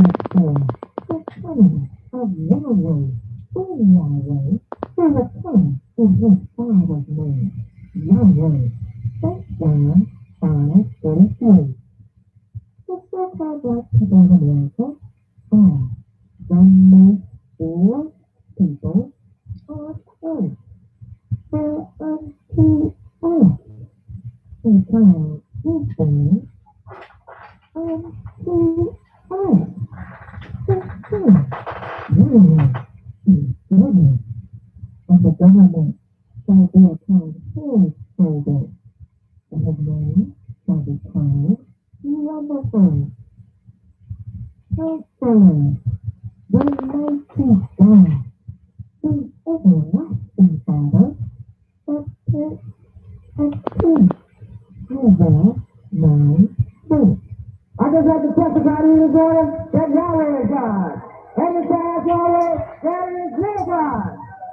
the coming of Yahweh, in Yahweh, for the come in his Father's name, Yahweh. St. John 5:43. The so-called black people of America are the most poor people on earth. For unto us a child is born, unto us the Son, Yahweh, is given, and the government shall be upon his shoulders, and his name shall be called Wonderful, Counselor, the Mighty God, the everlasting Father, the Prince of Peace. Isaiah 9:6. I just have to testify to you this morning that Yahweh is God. Every time Yahweh, there is no God.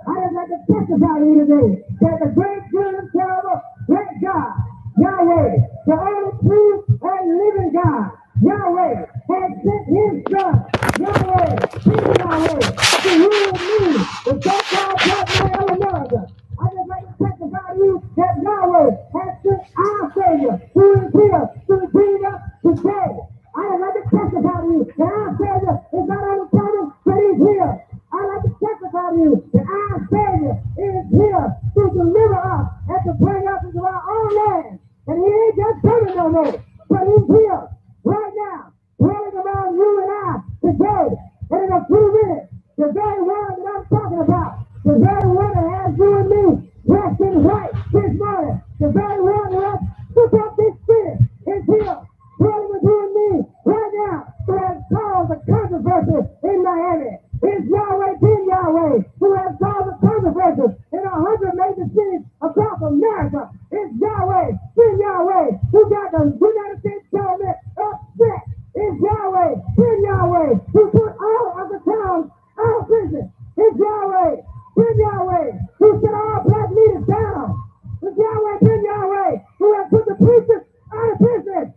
I just have to testify to you today that the great, good, and terrible, great God, Yahweh, the only true and living God, Yahweh, has sent his Son, Yahweh, his Yahweh, to rule me, the so-called black man of America. I just like to testify to you that Yahweh has sent our Savior, who is here to redeem us today. I just like to testify to you that our Savior is not only coming, but he's here. I like to testify to you that our Savior is here to deliver us and to bring us into our own land. And he ain't just coming no more, but he's here right now, dwelling among you and I today. And in a few minutes, the very one that I'm talking about, the very one that has you and me resting right this morning, the very one that has took up this city is here, dwelling with you and me right now, who has caused the controversy in Miami. It's Yahweh, been Yahweh, who has caused the controversy in 100 major cities across America. It's Yahweh, been Yahweh, who got the United States government upset. It's Yahweh, been Yahweh, who put all of the towns out of prison. It's Yahweh, been Yahweh, who set all black leaders down. It's Yahweh, been Yahweh, who has put the preachers out of prison.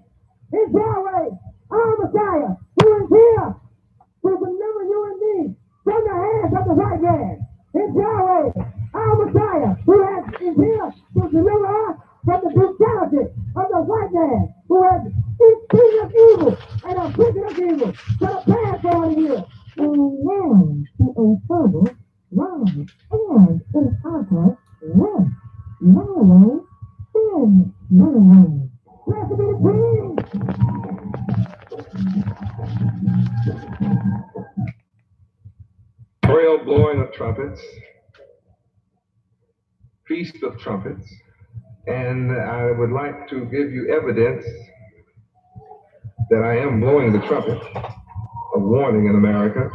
It's Yahweh, our Messiah, who is here to deliver you and me from the hands of the white man. It's Yahweh, our Messiah, is here to deliver us from the brutality of the white man, who has eaten of evil and a prison of evil for the past 40 years. And now to a further live and in contact with Yahweh in Yahweh. Blessed be the King. Royal blowing of trumpets, feast of trumpets, and I would like to give you evidence that I am blowing the trumpet of warning in America.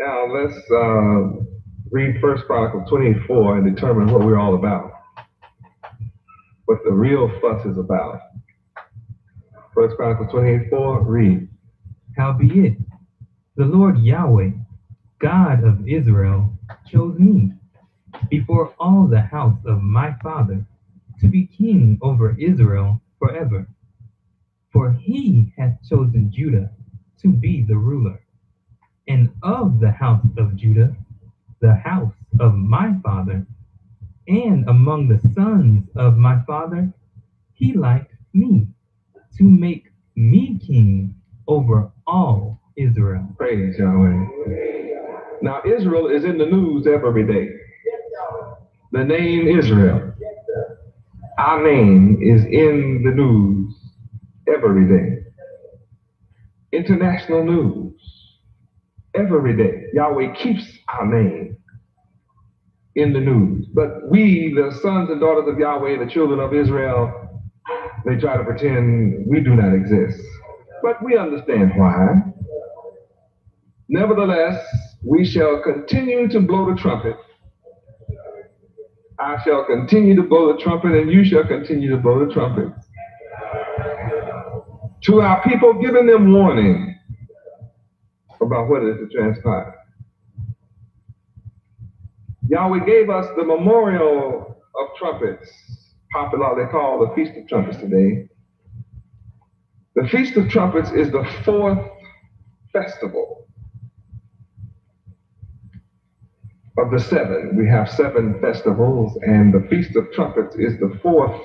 Now let's read 1 Chronicles 24 and determine what we're all about, what the real fuss is about. 1 Chronicles 24, read. Howbeit, the Lord Yahweh, God of Israel, chose me before all the house of my father to be king over Israel forever. For he hath chosen Judah to be the ruler, and of the house of Judah, the house of my father, and among the sons of my father, he liked me to make me king over all Israel. Praise Yahweh. Now, Israel is in the news every day. The name Israel, our name, is in the news every day. International news every day. Yahweh keeps our name in the news. But we, the sons and daughters of Yahweh, the children of Israel, they try to pretend we do not exist. But we understand why. Nevertheless, we shall continue to blow the trumpet. I shall continue to blow the trumpet, and you shall continue to blow the trumpet to our people, giving them warning about what is to transpire. Yahweh gave us the memorial of trumpets, popularly called the Feast of Trumpets today. The Feast of Trumpets is the fourth festival of the seven. We have 7 festivals, and the Feast of Trumpets is the 4th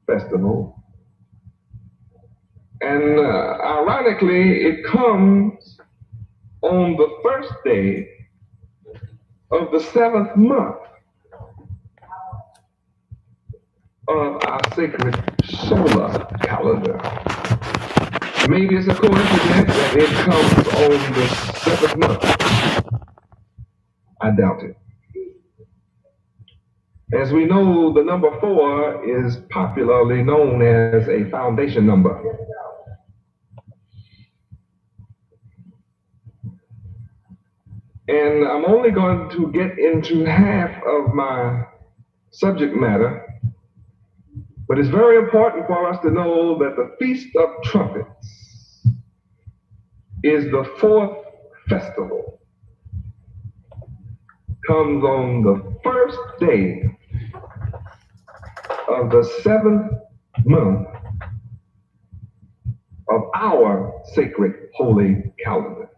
festival. And ironically, it comes on the first day of the 7th month of our sacred solar calendar. Maybe it's a coincidence that it comes on the 7th month. I doubt it. As we know, the number 4 is popularly known as a foundation number. And I'm only going to get into half of my subject matter, but it's very important for us to know that the Feast of Trumpets is the 4th festival. Comes on the first day of the 7th month of our sacred holy calendar.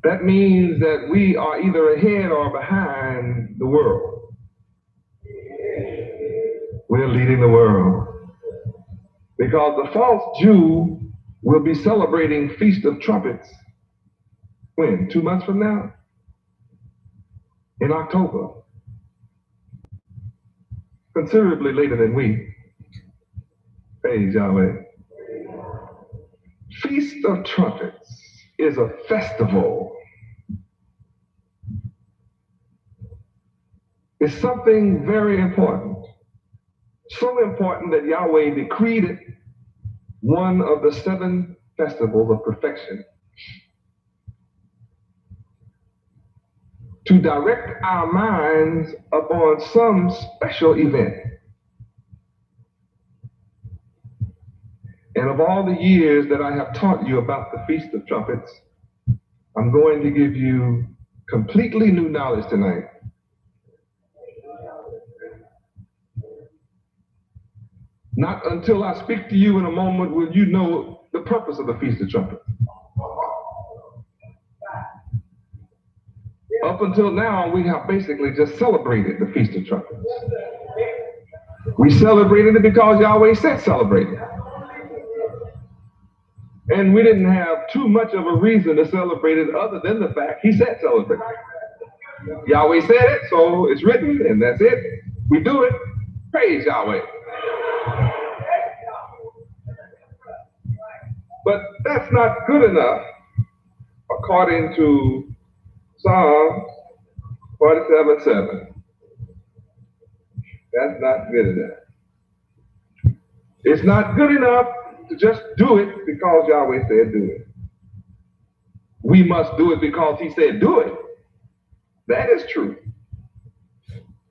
That means that we are either ahead or behind the world. We're leading the world. Because the false Jew will be celebrating Feast of Trumpets when? 2 months from now? In October. Considerably later than we. Praise Yahweh. Feast of Trumpets is a festival. It's something very important. So important that Yahweh decreed it one of the 7 festivals of perfection to direct our minds upon some special event. And of all the years that I have taught you about the Feast of Trumpets, I'm going to give you completely new knowledge tonight. Not until I speak to you in a moment will you know the purpose of the Feast of Trumpets. Up until now, we have basically just celebrated the Feast of Trumpets. We celebrated it because Yahweh said celebrate it. And we didn't have too much of a reason to celebrate it other than the fact he said celebrate it. Yahweh said it, so it's written, and that's it. We do it. Praise Yahweh. But that's not good enough, according to Psalm 47:7. That's not good enough. It's not good enough to just do it because Yahweh said do it. We must do it because he said do it. That is true.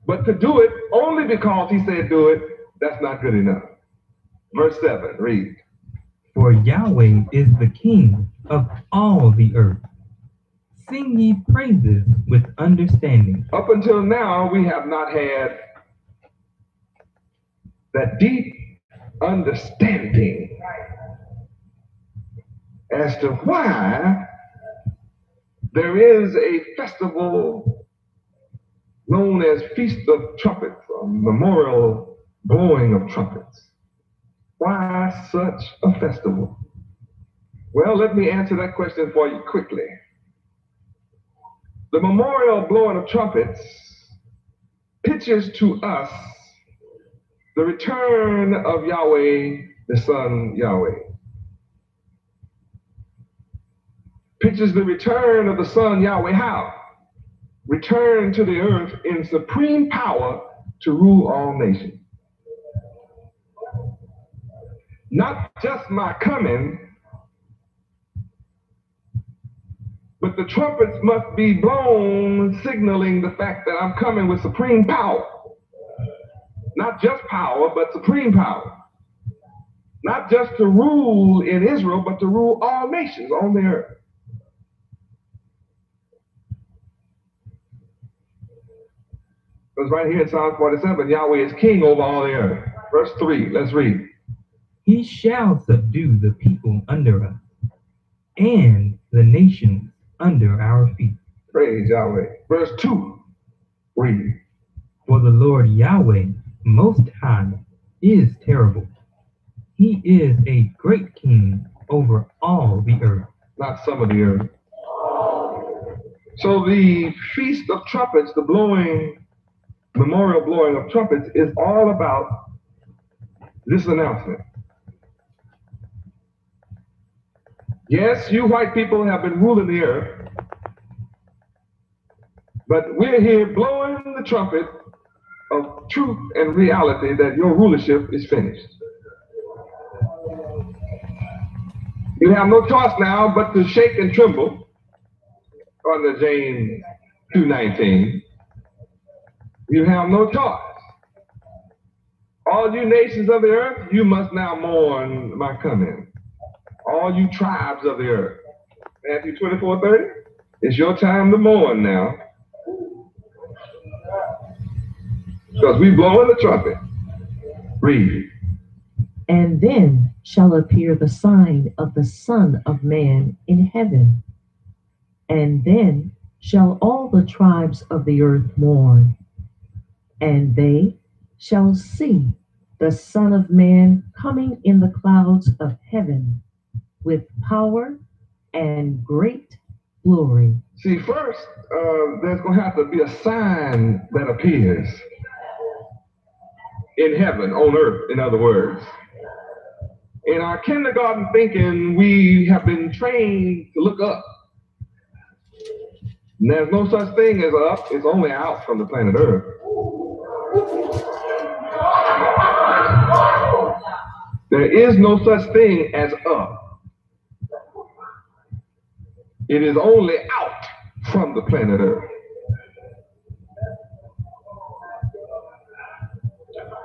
But to do it only because he said do it, that's not good enough. Verse 7, read. For Yahweh is the King of all the earth. Sing ye praises with understanding. Up until now, we have not had that deep understanding as to why there is a festival known as Feast of Trumpets, or memorial blowing of trumpets. Why such a festival? Well, let me answer that question for you quickly. The memorial blowing of trumpets pictures to us the return of Yahweh, the Son Yahweh. Pictures the return of the Son Yahweh. How? Return to the earth in supreme power to rule all nations. Not just my coming, but the trumpets must be blown, signaling the fact that I'm coming with supreme power. Not just power, but supreme power. Not just to rule in Israel, but to rule all nations on the earth. Because right here in Psalm 47, Yahweh is king over all the earth. Verse 3, let's read. He shall subdue the people under us, and the nations under our feet. Praise Yahweh. Verse 2, read. For the Lord Yahweh Most High is terrible. He is a great king over all the earth. Not some of the earth. So the Feast of Trumpets, the memorial blowing of trumpets, is all about this announcement. Yes, you white people have been ruling the earth, but we're here blowing the trumpet of truth and reality that your rulership is finished. You have no choice now but to shake and tremble under James 2:19. You have no choice. All you nations of the earth, you must now mourn my coming. All you tribes of the earth. Matthew 24:30. It's your time to mourn now. Because we blowing the trumpet. Read. And then shall appear the sign of the Son of Man in heaven. And then shall all the tribes of the earth mourn. And they shall see the Son of Man coming in the clouds of heaven with power and great glory. See, first, there's going to have to be a sign that appears in heaven, on earth, in other words. In our kindergarten thinking, we have been trained to look up. And there's no such thing as up, it's only out from the planet Earth. There is no such thing as up. It is only out from the planet Earth.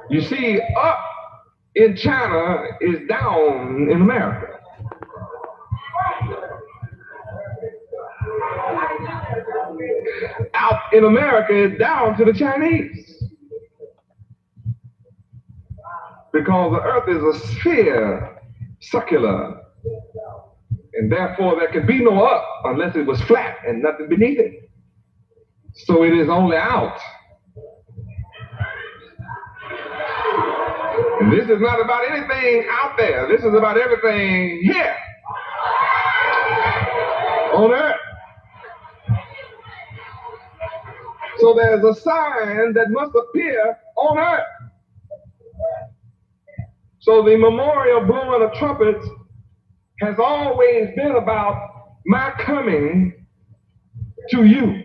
You see, up in China is down in America. Out in America is down to the Chinese. Because the earth is a sphere, circular, and therefore there can be no up unless it was flat and nothing beneath it. So it is only out. And this is not about anything out there. This is about everything here on earth. So there's a sign that must appear on earth. So the memorial blowing of trumpets has always been about my coming to you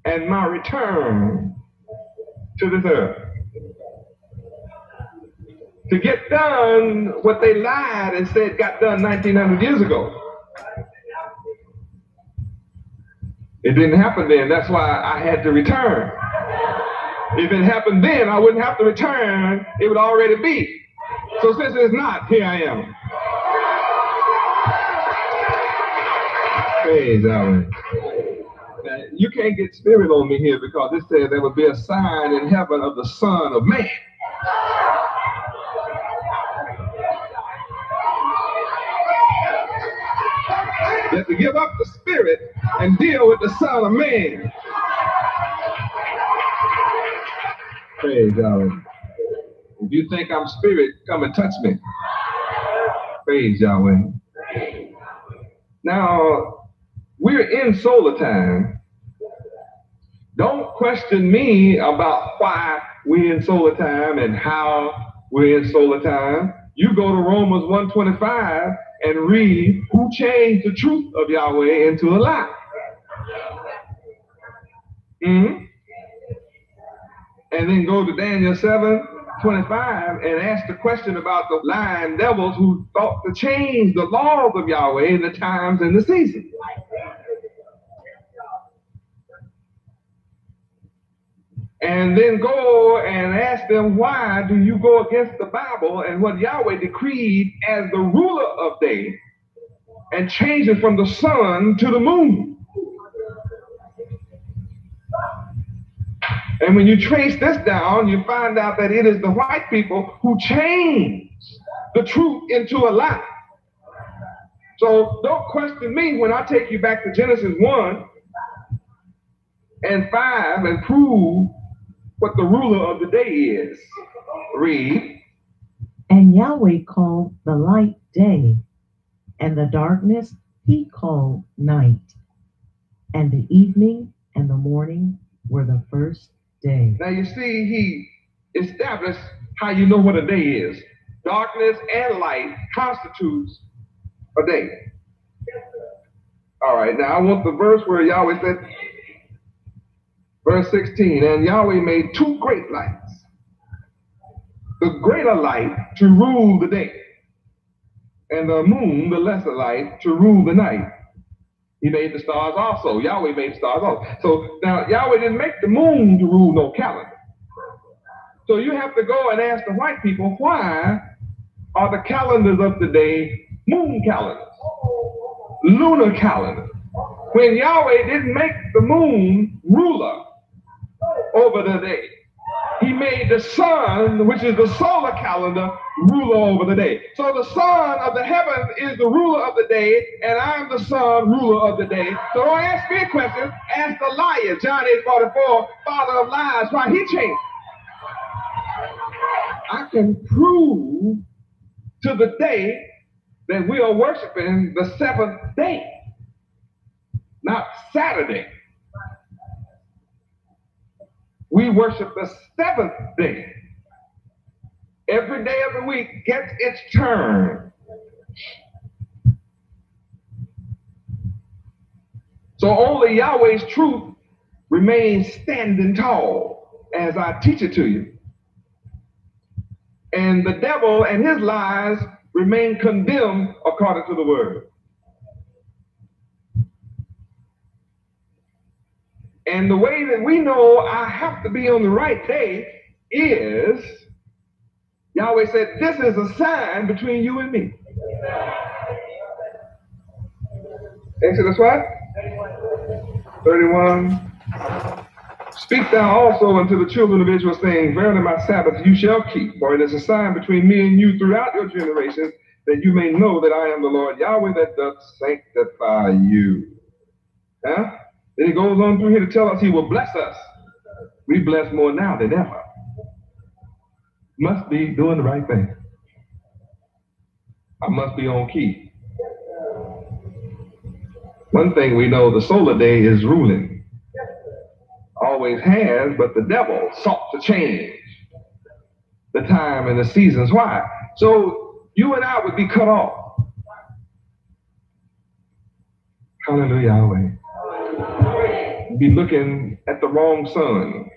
and my return to this earth. To get done what they lied and said got done 1900 years ago. It didn't happen then. That's why I had to return. If it happened then, I wouldn't have to return. It would already be. So since it's not, here I am. Praise Yahweh. Now, you can't get spirit on me here because it said there would be a sign in heaven of the Son of Man. You have to give up the spirit and deal with the Son of Man. Praise Yahweh. If you think I'm spirit, come and touch me. Praise Yahweh. Now, we're in solar time. Don't question me about why we're in solar time and how we're in solar time. You go to Romans 1:25 and read who changed the truth of Yahweh into a lie. And then go to Daniel 7:25 and ask the question about the lying devils who thought to change the laws of Yahweh in the times and the seasons. And then go and ask them, why do you go against the Bible and what Yahweh decreed as the ruler of day and change it from the sun to the moon? And when you trace this down, you find out that it is the white people who change the truth into a lie. So don't question me when I take you back to Genesis 1 and 5 and prove what the ruler of the day is. Read. And Yahweh called the light day, and the darkness he called night. And the evening and the morning were the first day. Now you see, he established how you know what a day is. Darkness and light constitutes a day. All right, now I want the verse where Yahweh said, verse 16, and Yahweh made two great lights, the greater light to rule the day, and the moon, the lesser light, to rule the night. He made the stars also. Yahweh made the stars also. So now Yahweh didn't make the moon to rule no calendar. So you have to go and ask the white people, why are the calendars of today moon calendars, lunar calendars, when Yahweh didn't make the moon ruler over the day? He made the sun, which is the solar calendar, ruler over the day. So the son of the heavens is the ruler of the day, and I'm the son, ruler of the day. So don't ask me a question, ask the liar, John 8:44, father of lies, why he changed. I can prove to the day that we are worshiping the seventh day, not Saturday. We worship the seventh day. Every day of the week gets its turn. So only Yahweh's truth remains standing tall as I teach it to you. And the devil and his lies remain condemned according to the word. And the way that we know I have to be on the right day is, Yahweh said, this is a sign between you and me. Exodus what? 31. Speak thou also unto the children of Israel, saying, verily my Sabbath you shall keep, for it is a sign between me and you throughout your generations, that you may know that I am the Lord Yahweh that doth sanctify you. Huh? Then he goes on through here to tell us he will bless us. We bless more now than ever. Must be doing the right thing. I must be on key. One thing we know, the solar day is ruling. Always has, but the devil sought to change the time and the seasons. Why? So you and I would be cut off. Hallelujah, Yahweh. Be looking at the wrong sun.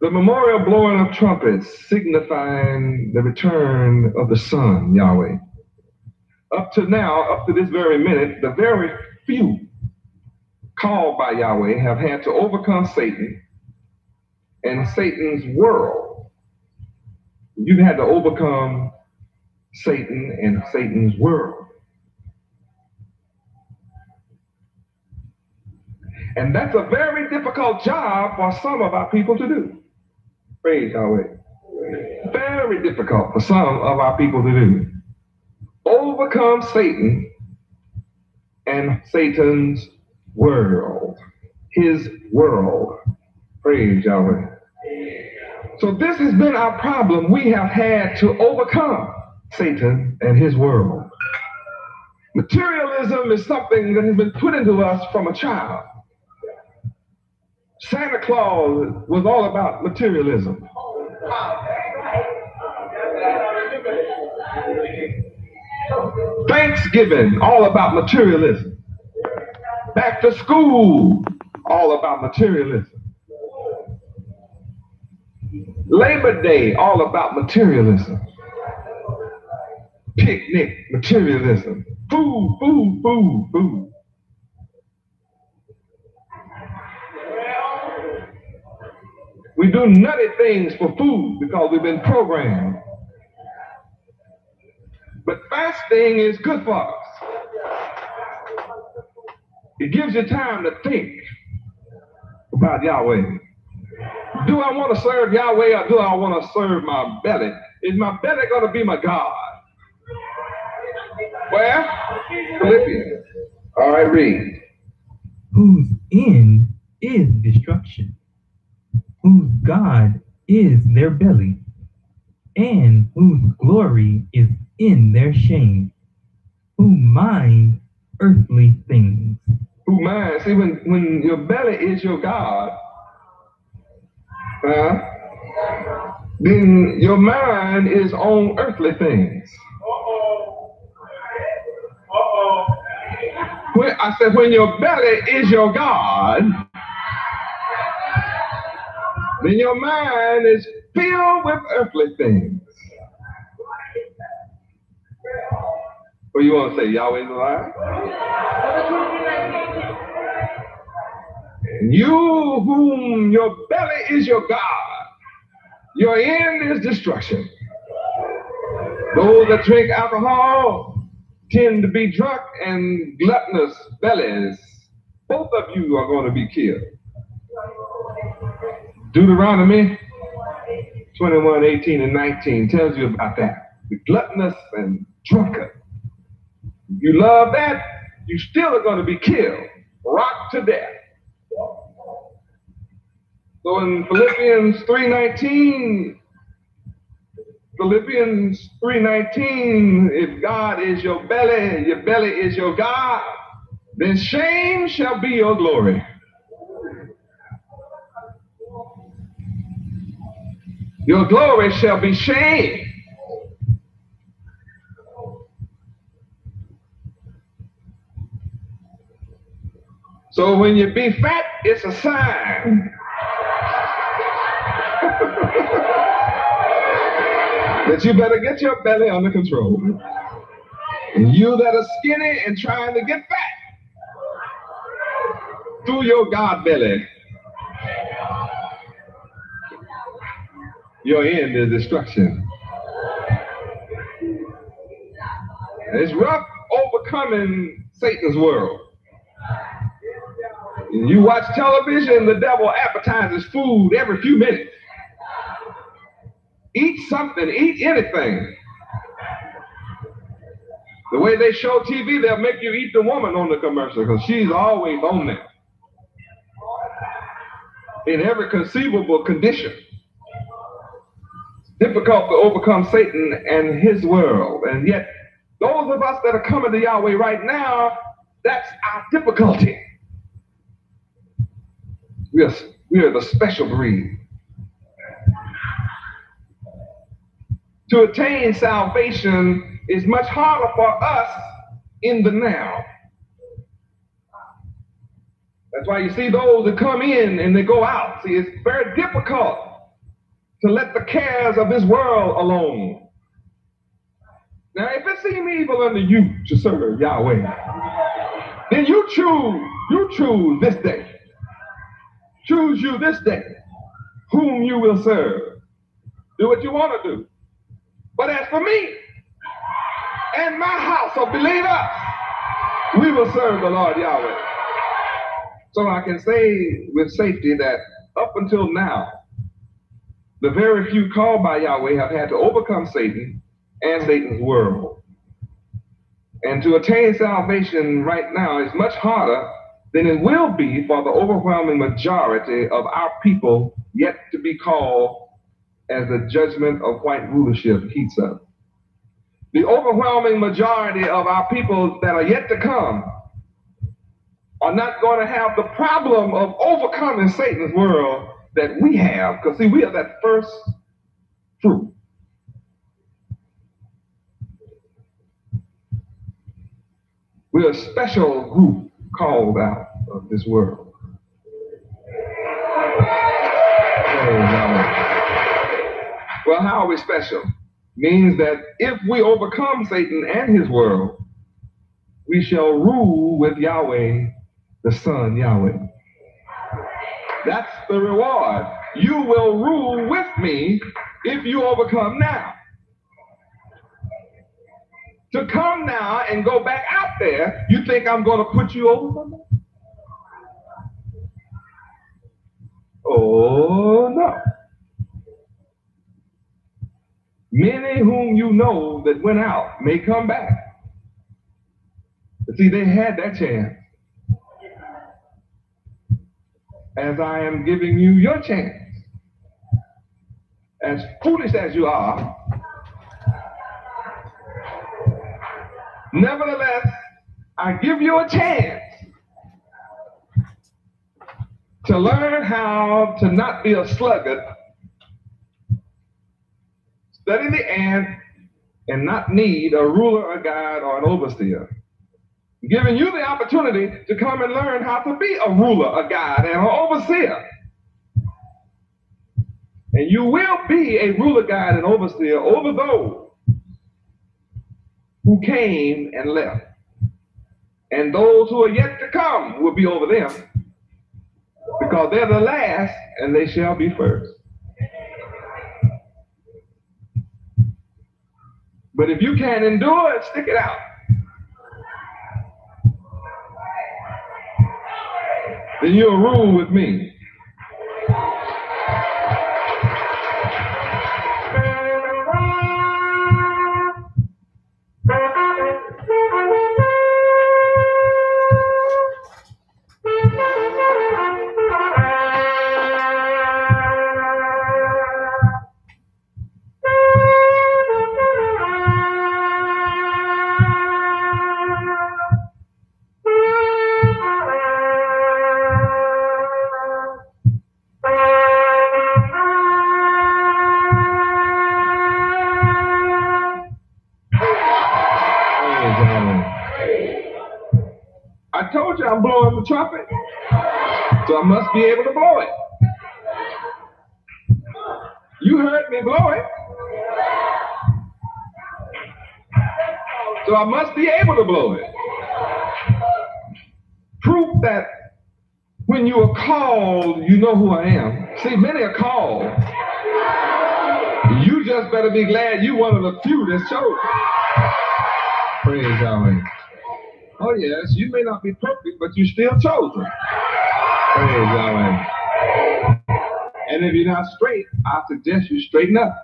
The memorial blowing of trumpets signifying the return of the sun, Yahweh. Up to now, up to this very minute, the very few called by Yahweh have had to overcome Satan and Satan's world. You've had to overcome Satan and Satan's world. And that's a very difficult job for some of our people to do. Praise Yahweh. Very difficult for some of our people to do. Overcome Satan and Satan's world. His world. Praise Yahweh. So this has been our problem. We have had to overcome Satan and his world. Materialism is something that has been put into us from a child. Santa Claus was all about materialism. Thanksgiving, all about materialism. Back to school, all about materialism. Labor Day, all about materialism. Picnic, materialism. Food, food, food, food. We do nutty things for food because we've been programmed. But fasting is good for us. It gives you time to think. about Yahweh. Do I want to serve Yahweh or do I want to serve my belly? Is my belly going to be my God? Where? Philippians. All right, read. Whose end is destruction, whose God is their belly, and whose glory is in their shame, who mind earthly things. Who mind? See, when your belly is your God, then your mind is on earthly things. I said, when your belly is your God, then your mind is filled with earthly things. What you want to say? Yahweh's alive? And you whom your belly is your God, your end is destruction. Those that drink alcohol tend to be drunk and gluttonous bellies. Both of you are going to be killed. Deuteronomy 21, 18, and 19 tells you about that. The gluttonous and drunkard. If you love that, you still are going to be killed, rocked to death. So in Philippians 3:19, if God is your belly is your God, then shame shall be your glory. Your glory shall be shame. So when you be fat, it's a sign that you better get your belly under control. And you that are skinny and trying to get fat through your God belly, your end is destruction. And it's rough overcoming Satan's world. And you watch television, the devil advertises food every few minutes. Eat something, eat anything. The way they show TV, they'll make you eat the woman on the commercial because she's always on there. In every conceivable condition. It's difficult to overcome Satan and his world. And yet, those of us that are coming to Yahweh right now, that's our difficulty. We are the special breed. To attain salvation is much harder for us in the now. That's why you see those that come in and they go out. See, it's very difficult to let the cares of this world alone. Now, if it seems evil unto you to serve Yahweh, then you choose this day. Choose you this day whom you will serve. Do what you want to do. But as for me and my house of believers, we will serve the Lord Yahweh. So I can say with safety that up until now, the very few called by Yahweh have had to overcome Satan and Satan's world. And to attain salvation right now is much harder than it will be for the overwhelming majority of our people yet to be called as the judgment of white rulership heats up. The overwhelming majority of our people that are yet to come are not going to have the problem of overcoming Satan's world that we have, because see, we are that first fruit. We're a special group called out of this world. Well, how are we special? Means that if we overcome Satan and his world, we shall rule with Yahweh, the Son Yahweh. That's the reward. You will rule with me if you overcome now. To come now and go back out there, you think I'm going to put you over somebody? Oh, no. Many whom you know that went out may come back. But see, they had that chance. As I am giving you your chance. As foolish as you are, nevertheless, I give you a chance to learn how to not be a sluggard, study the ant, and not need a ruler, a guide, or an overseer. Giving you the opportunity to come and learn how to be a ruler, a guide, and an overseer. And you will be a ruler, guide, and overseer over those who came and left. And those who are yet to come will be over them, because they're the last and they shall be first. But if you can endure it, stick it out. Then you'll rule with me. I told you I'm blowing the trumpet, so I must be able to blow it. You heard me blow it, so I must be able to blow it. Proof that when you are called, you know who I am. See, many are called. You just better be glad you're one of the few that's chosen. Praise God. Oh yes, you may not be perfect, but you're still chosen. Praise God. And if you're not straight, I suggest you straighten up.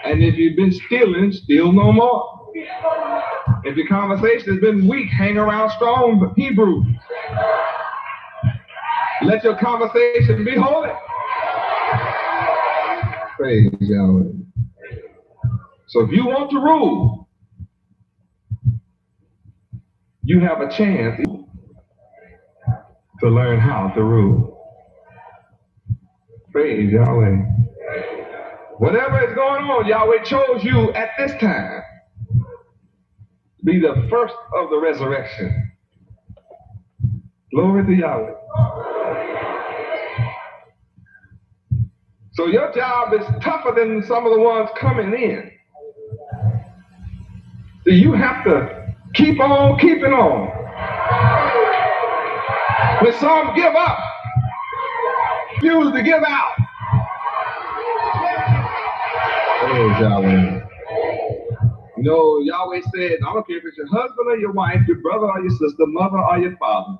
And if you've been stealing, steal no more. If your conversation has been weak, hang around strong Hebrews. Let your conversation be holy. Praise God. So if you want to rule, you have a chance to learn how to rule. Praise Yahweh. Whatever is going on, Yahweh chose you at this time to be the first of the resurrection. Glory to Yahweh. So your job is tougher than some of the ones coming in. So you have to keep on keeping on. When some give up, refuse to give out. Oh, Yahweh. You know, Yahweh said, I don't care if it's your husband or your wife, your brother or your sister, mother or your father.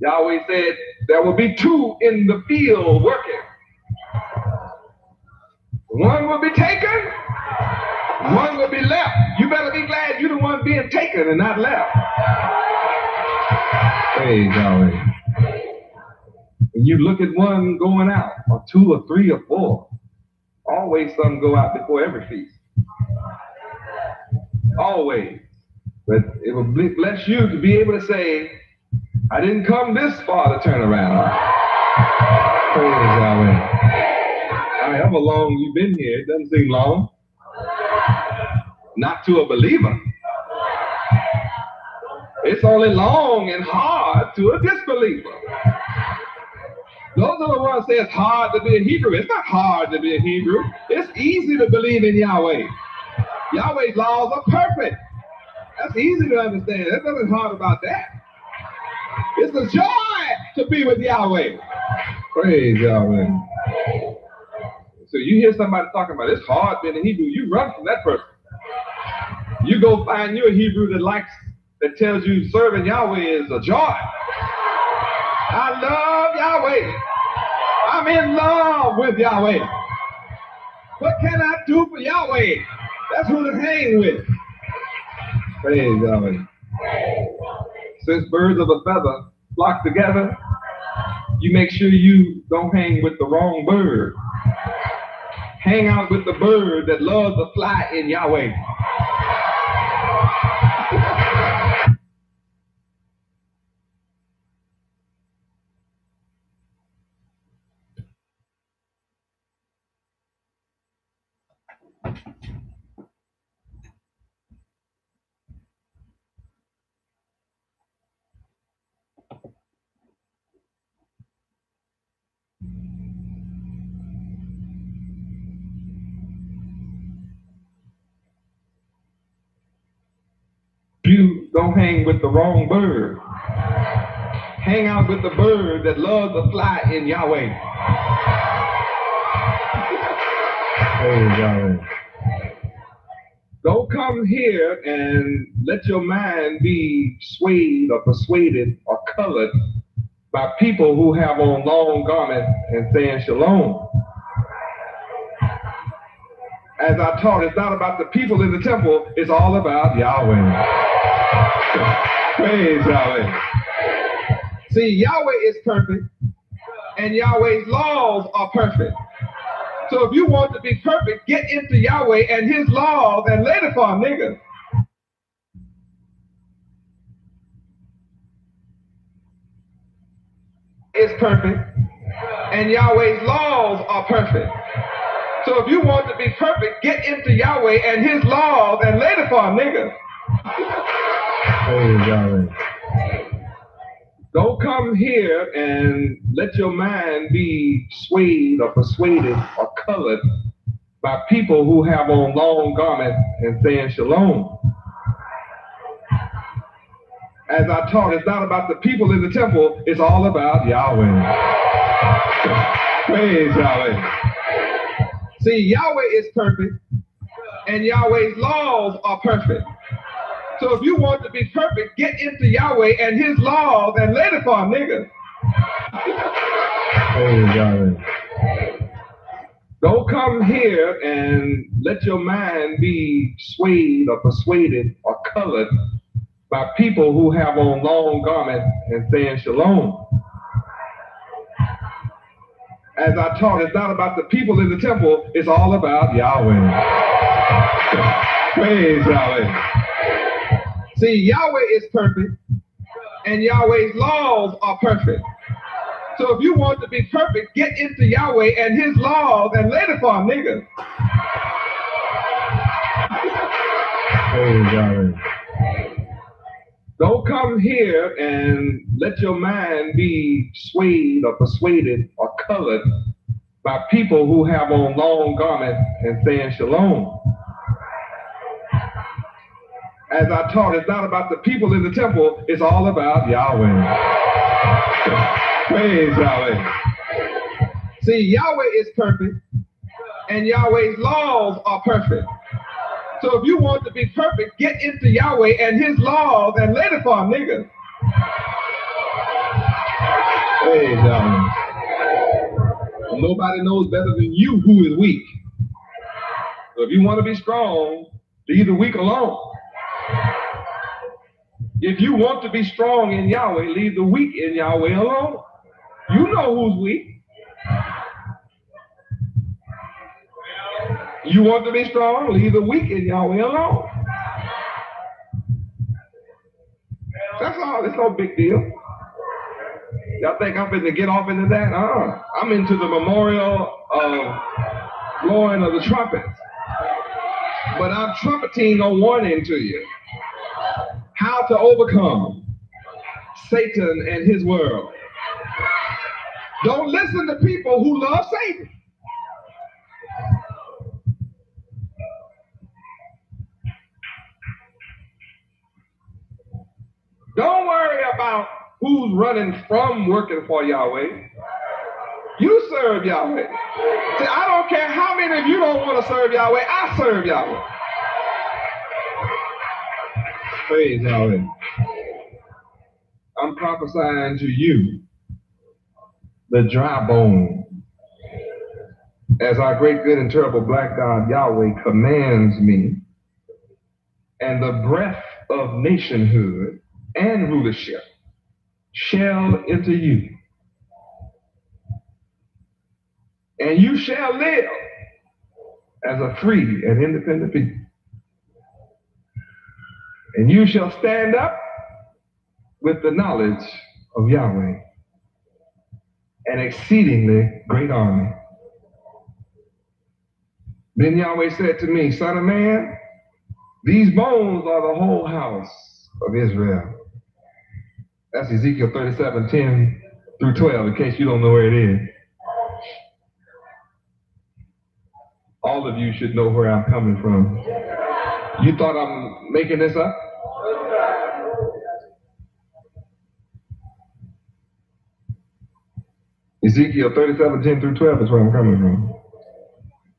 Yahweh said, there will be two in the field working. One will be taken, one will be left. You better be glad you're the one being taken and not left. Praise Yahweh. When you look at one going out, or two or three or four, always some go out before every feast. Always. But it will bless you to be able to say, I didn't come this far to turn around. Praise Yahweh. However long you've been here, it doesn't seem long. Not to a believer. It's only long and hard to a disbeliever. Those are the ones that say it's hard to be a Hebrew. It's not hard to be a Hebrew. It's easy to believe in Yahweh. Yahweh's laws are perfect. That's easy to understand. There's nothing hard about that. It's a joy to be with Yahweh. Praise Yahweh. So you hear somebody talking about it's hard being a Hebrew, you run from that person. You go find you a Hebrew that tells you serving Yahweh is a joy. I love Yahweh. I'm in love with Yahweh. What can I do for Yahweh? That's who to hang with. Praise Yahweh. Since birds of a feather flock together, you make sure you don't hang with the wrong bird. Hang out with the bird that loves to fly in Yahweh. You don't hang with the wrong bird. Hang out with the bird that loves to fly in Yahweh. Praise Yahweh. Don't come here and let your mind be swayed or persuaded or colored by people who have on long garments and saying shalom. As I taught, it's not about the people in the temple, it's all about Yahweh. Praise Yahweh. See, Yahweh is perfect, and Yahweh's laws are perfect. So if you want to be perfect, get into Yahweh and his laws and let it for a nigga. Is perfect, and Yahweh's laws are perfect. So if you want to be perfect, get into Yahweh and his laws and let it for a nigga. Praise Yahweh. Don't come here and let your mind be swayed or persuaded or colored by people who have on long garments and saying shalom. As I taught, it's not about the people in the temple, it's all about Yahweh. Praise Yahweh. See, Yahweh is perfect, and Yahweh's laws are perfect. So if you want to be perfect, get into Yahweh and his laws and let it for a nigga. Praise Yahweh. Don't come here and let your mind be swayed or persuaded or colored by people who have on long garments and saying shalom. As I taught, it's not about the people in the temple, it's all about Yahweh. Praise Yahweh. See, Yahweh is perfect, and Yahweh's laws are perfect. So if you want to be perfect, get into Yahweh and his laws and let it for a nigga. Praise Yahweh. Don't come here and let your mind be swayed or persuaded or colored by people who have on long garments and saying shalom. As I taught, it's not about the people in the temple, it's all about Yahweh. Praise Yahweh. See, Yahweh is perfect, and Yahweh's laws are perfect. So if you want to be perfect, get into Yahweh and his laws and let it for a nigga. Praise Yahweh. Nobody knows better than you who is weak. So if you want to be strong, leave the weak alone. If you want to be strong in Yahweh, leave the weak in Yahweh alone. You know who's weak. You want to be strong, leave the weak in Yahweh alone. That's all. It's no big deal. Y'all think I'm finna get off into that? I'm into the memorial of blowing of the trumpets. But I'm trumpeting a warning to you. How to overcome Satan and his world. Don't listen to people who love Satan. Don't worry about who's running from working for Yahweh. You serve Yahweh. See, I don't care how many of you don't want to serve Yahweh. I serve Yahweh. Praise Yahweh. I'm prophesying to you the dry bone, as our great, good, and terrible black God Yahweh commands me, and the breath of nationhood and rulership shall enter you, and you shall live as a free and independent people. And you shall stand up with the knowledge of Yahweh, an exceedingly great army. Then Yahweh said to me, Son of man, these bones are the whole house of Israel. That's Ezekiel 37:10 through 12, in case you don't know where it is. All of you should know where I'm coming from. You thought I'm making this up? Ezekiel 37:10 through 12 is where I'm coming from.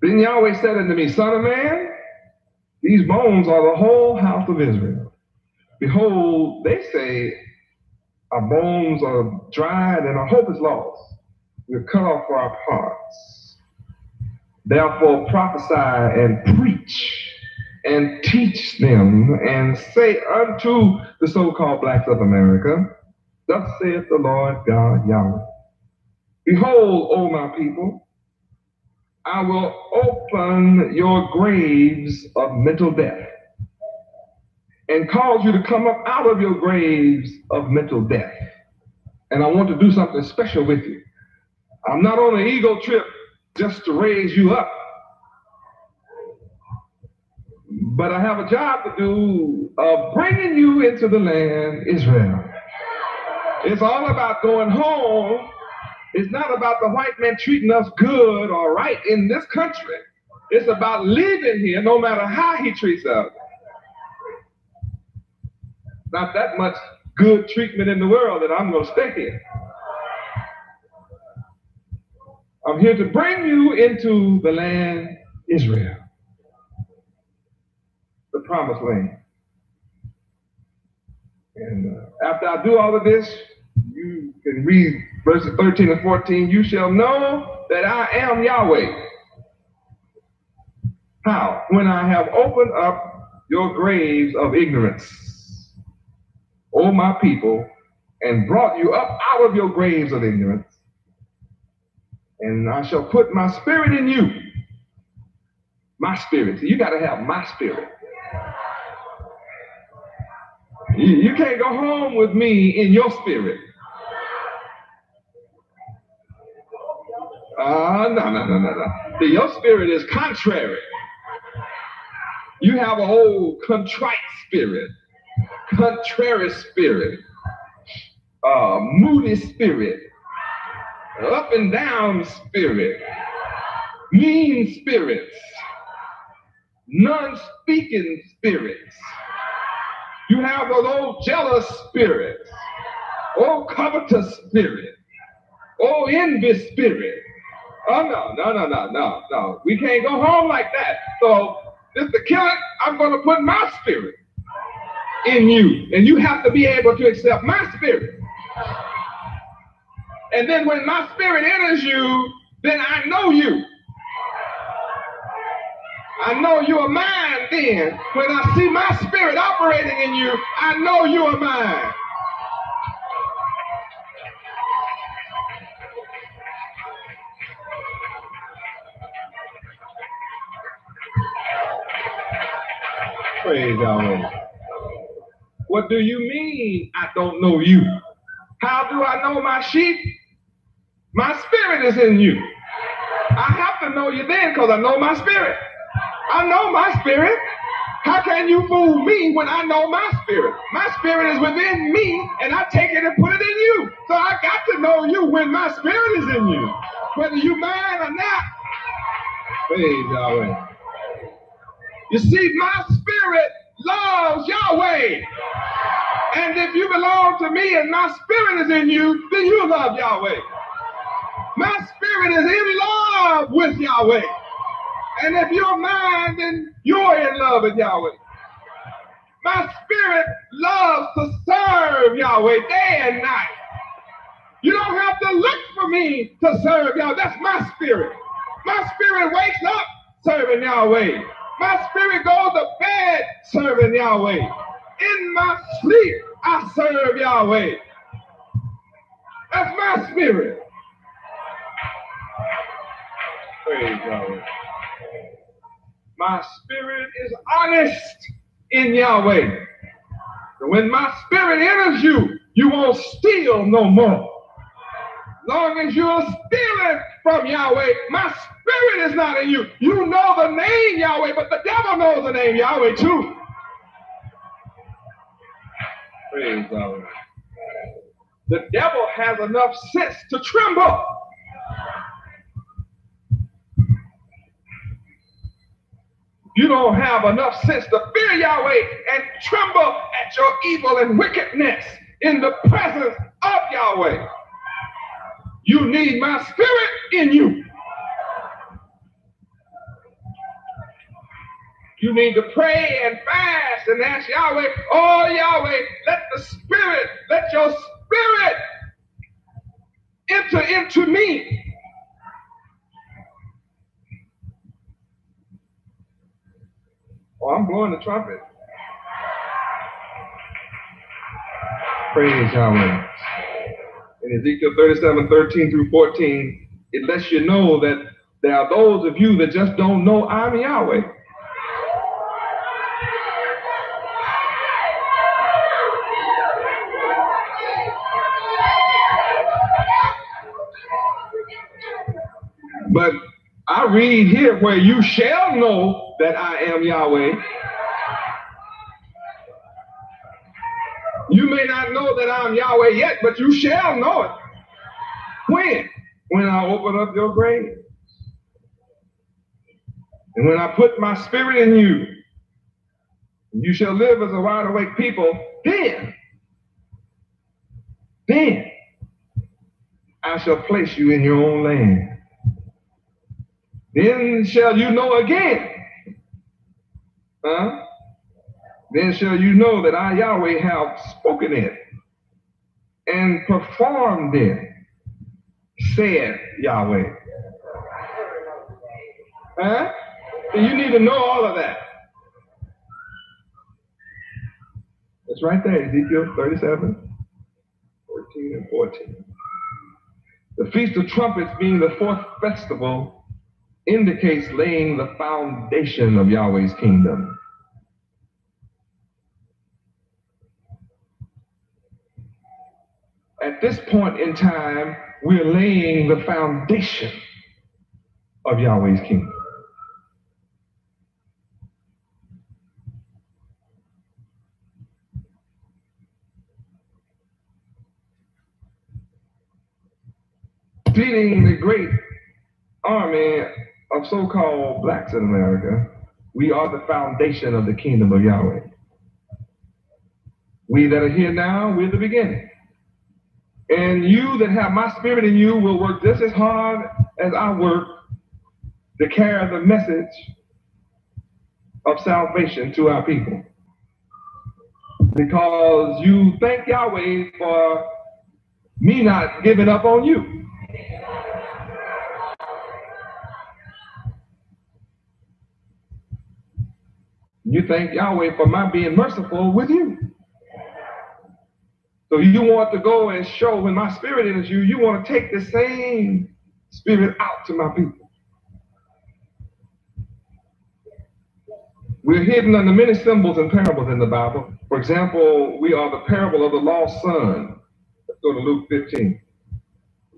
Then Yahweh said unto me, Son of man, these bones are the whole house of Israel. Behold, they say, our bones are dried and our hope is lost. We're cut off for our parts. Therefore prophesy and preach and teach them and say unto the so-called blacks of America, thus saith the Lord God Yahweh. Behold, O my people, I will open your graves of mental death and cause you to come up out of your graves of mental death. And I want to do something special with you. I'm not on an ego trip just to raise you up, but I have a job to do of bringing you into the land Israel. It's all about going home. It's not about the white man treating us good or right in this country. It's about living here no matter how he treats us. Not that much good treatment in the world that I'm going to stay here. I'm here to bring you into the land Israel, the promised land. And after I do all of this, you can read verses 13 and 14. You shall know that I am Yahweh. How? When I have opened up your graves of ignorance, O my people, and brought you up out of your graves of ignorance, and I shall put my spirit in you. My spirit. So you got to have my spirit. You can't go home with me in your spirit. No. See, your spirit is contrary. You have a whole contrite spirit, contrary spirit, moody spirit, up and down spirit, mean spirits, non-speaking spirits. You have those jealous spirits, covetous spirit, envy spirit. No. We can't go home like that. So just to kill it, I'm going to put my spirit in you. And you have to be able to accept my spirit. And then when my spirit enters you, then I know you. I know you are mine then. When I see my spirit operating in you, I know you are mine. Praise Yahweh. What do you mean I don't know you? How do I know my sheep? My spirit is in you. I have to know you then because I know my spirit. I know my spirit. How can you fool me when I know my spirit? My spirit is within me and I take it and put it in you. So I got to know you when my spirit is in you. Whether you mine or not. Praise Yahweh. You see, my spirit loves Yahweh. And if you belong to me and my spirit is in you, then you love Yahweh. My spirit is in love with Yahweh. And if you're mine, then you're in love with Yahweh. My spirit loves to serve Yahweh day and night. You don't have to look for me to serve y'all. That's my spirit. My spirit wakes up serving Yahweh. My spirit goes to bed serving Yahweh. In my sleep, I serve Yahweh. That's my spirit. Praise Yahweh. My spirit is honest in Yahweh. When my spirit enters you, you won't steal no more. As long as you're stealing from Yahweh, my spirit is not in you. You know the name Yahweh, but the devil knows the name Yahweh too. Praise Yahweh. The devil has enough sense to tremble. You don't have enough sense to fear Yahweh and tremble at your evil and wickedness in the presence of Yahweh. You need my spirit in you. You need to pray and fast and ask Yahweh, oh Yahweh, let your spirit enter into me. Oh, I'm blowing the trumpet. Praise Yahweh. In Ezekiel 37:13 through 14, it lets you know that there are those of you that just don't know I'm Yahweh. But I read here where you shall know that I am Yahweh. You may not know that I'm Yahweh yet, but you shall know it. When? When I open up your grave. And when I put my spirit in you, you shall live as a wide awake people, then I shall place you in your own land. Then shall you know again. Then shall you know that I, Yahweh, have spoken it and performed it, said Yahweh. You need to know all of that. It's right there, Ezekiel 37, 13 and 14. The Feast of Trumpets, being the fourth festival, indicates laying the foundation of Yahweh's kingdom. At this point in time, we're laying the foundation of Yahweh's kingdom. Defeating the great army of so-called blacks in America, we are the foundation of the kingdom of Yahweh. We that are here now, we're the beginning. And you that have my spirit in you will work just as hard as I work to carry the message of salvation to our people. Because you thank Yahweh for me not giving up on you. You thank Yahweh for my being merciful with you. So you want to go and show when my spirit is you, you want to take the same spirit out to my people. We're hidden under many symbols and parables in the Bible. For example, we are the parable of the lost son. Let's go to Luke 15.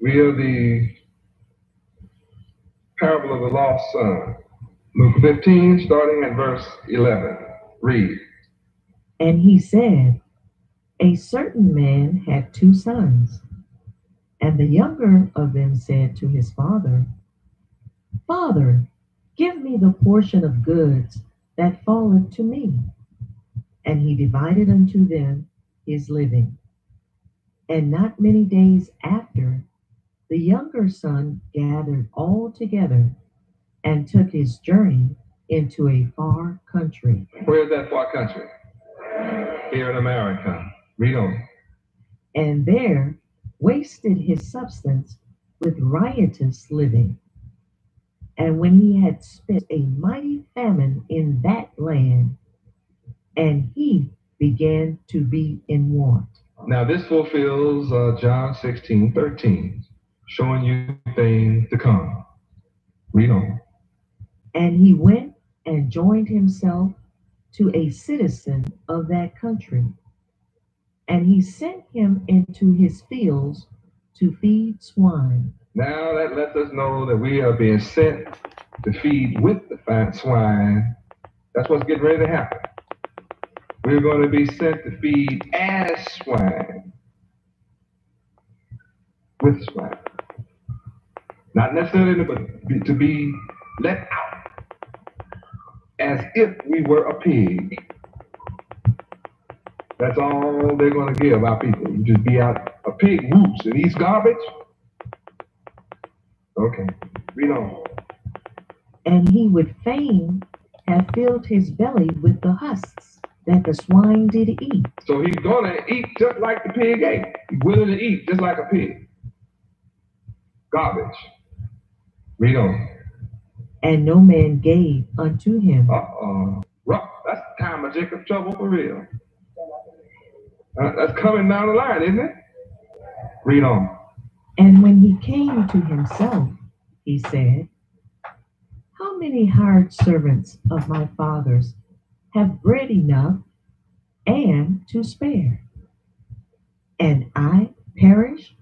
We are the parable of the lost son. Luke 15, starting at verse 11. Read. And he said, a certain man had 2 sons, and the younger of them said to his father, Father, give me the portion of goods that falleth to me. And he divided unto them his living. And not many days after, the younger son gathered all together and took his journey into a far country. Where is that far country? Here in America. Read on. And there wasted his substance with riotous living. And when he had spent a mighty famine in that land, and he began to be in want. Now this fulfills John 16:13, showing you things to come. Read on. And he went and joined himself to a citizen of that country, and he sent him into his fields to feed swine. Now that lets us know that we are being sent to feed with the fat swine. That's what's getting ready to happen. We're going to be sent to feed as swine with swine. Not necessarily, but to be let out as if we were a pig. That's all they're going to give our people. You just be out a pig roots and eats garbage. Okay, read on. And he would fain have filled his belly with the husks that the swine did eat. So he's going to eat just like the pig ate. He's willing to eat just like a pig. Garbage. Read on. And no man gave unto him. Rough. That's time of Jacob's trouble for real. That's coming down the line, isn't it? Read on. And when he came to himself, he said, how many hired servants of my father's have bread enough and to spare, and I perish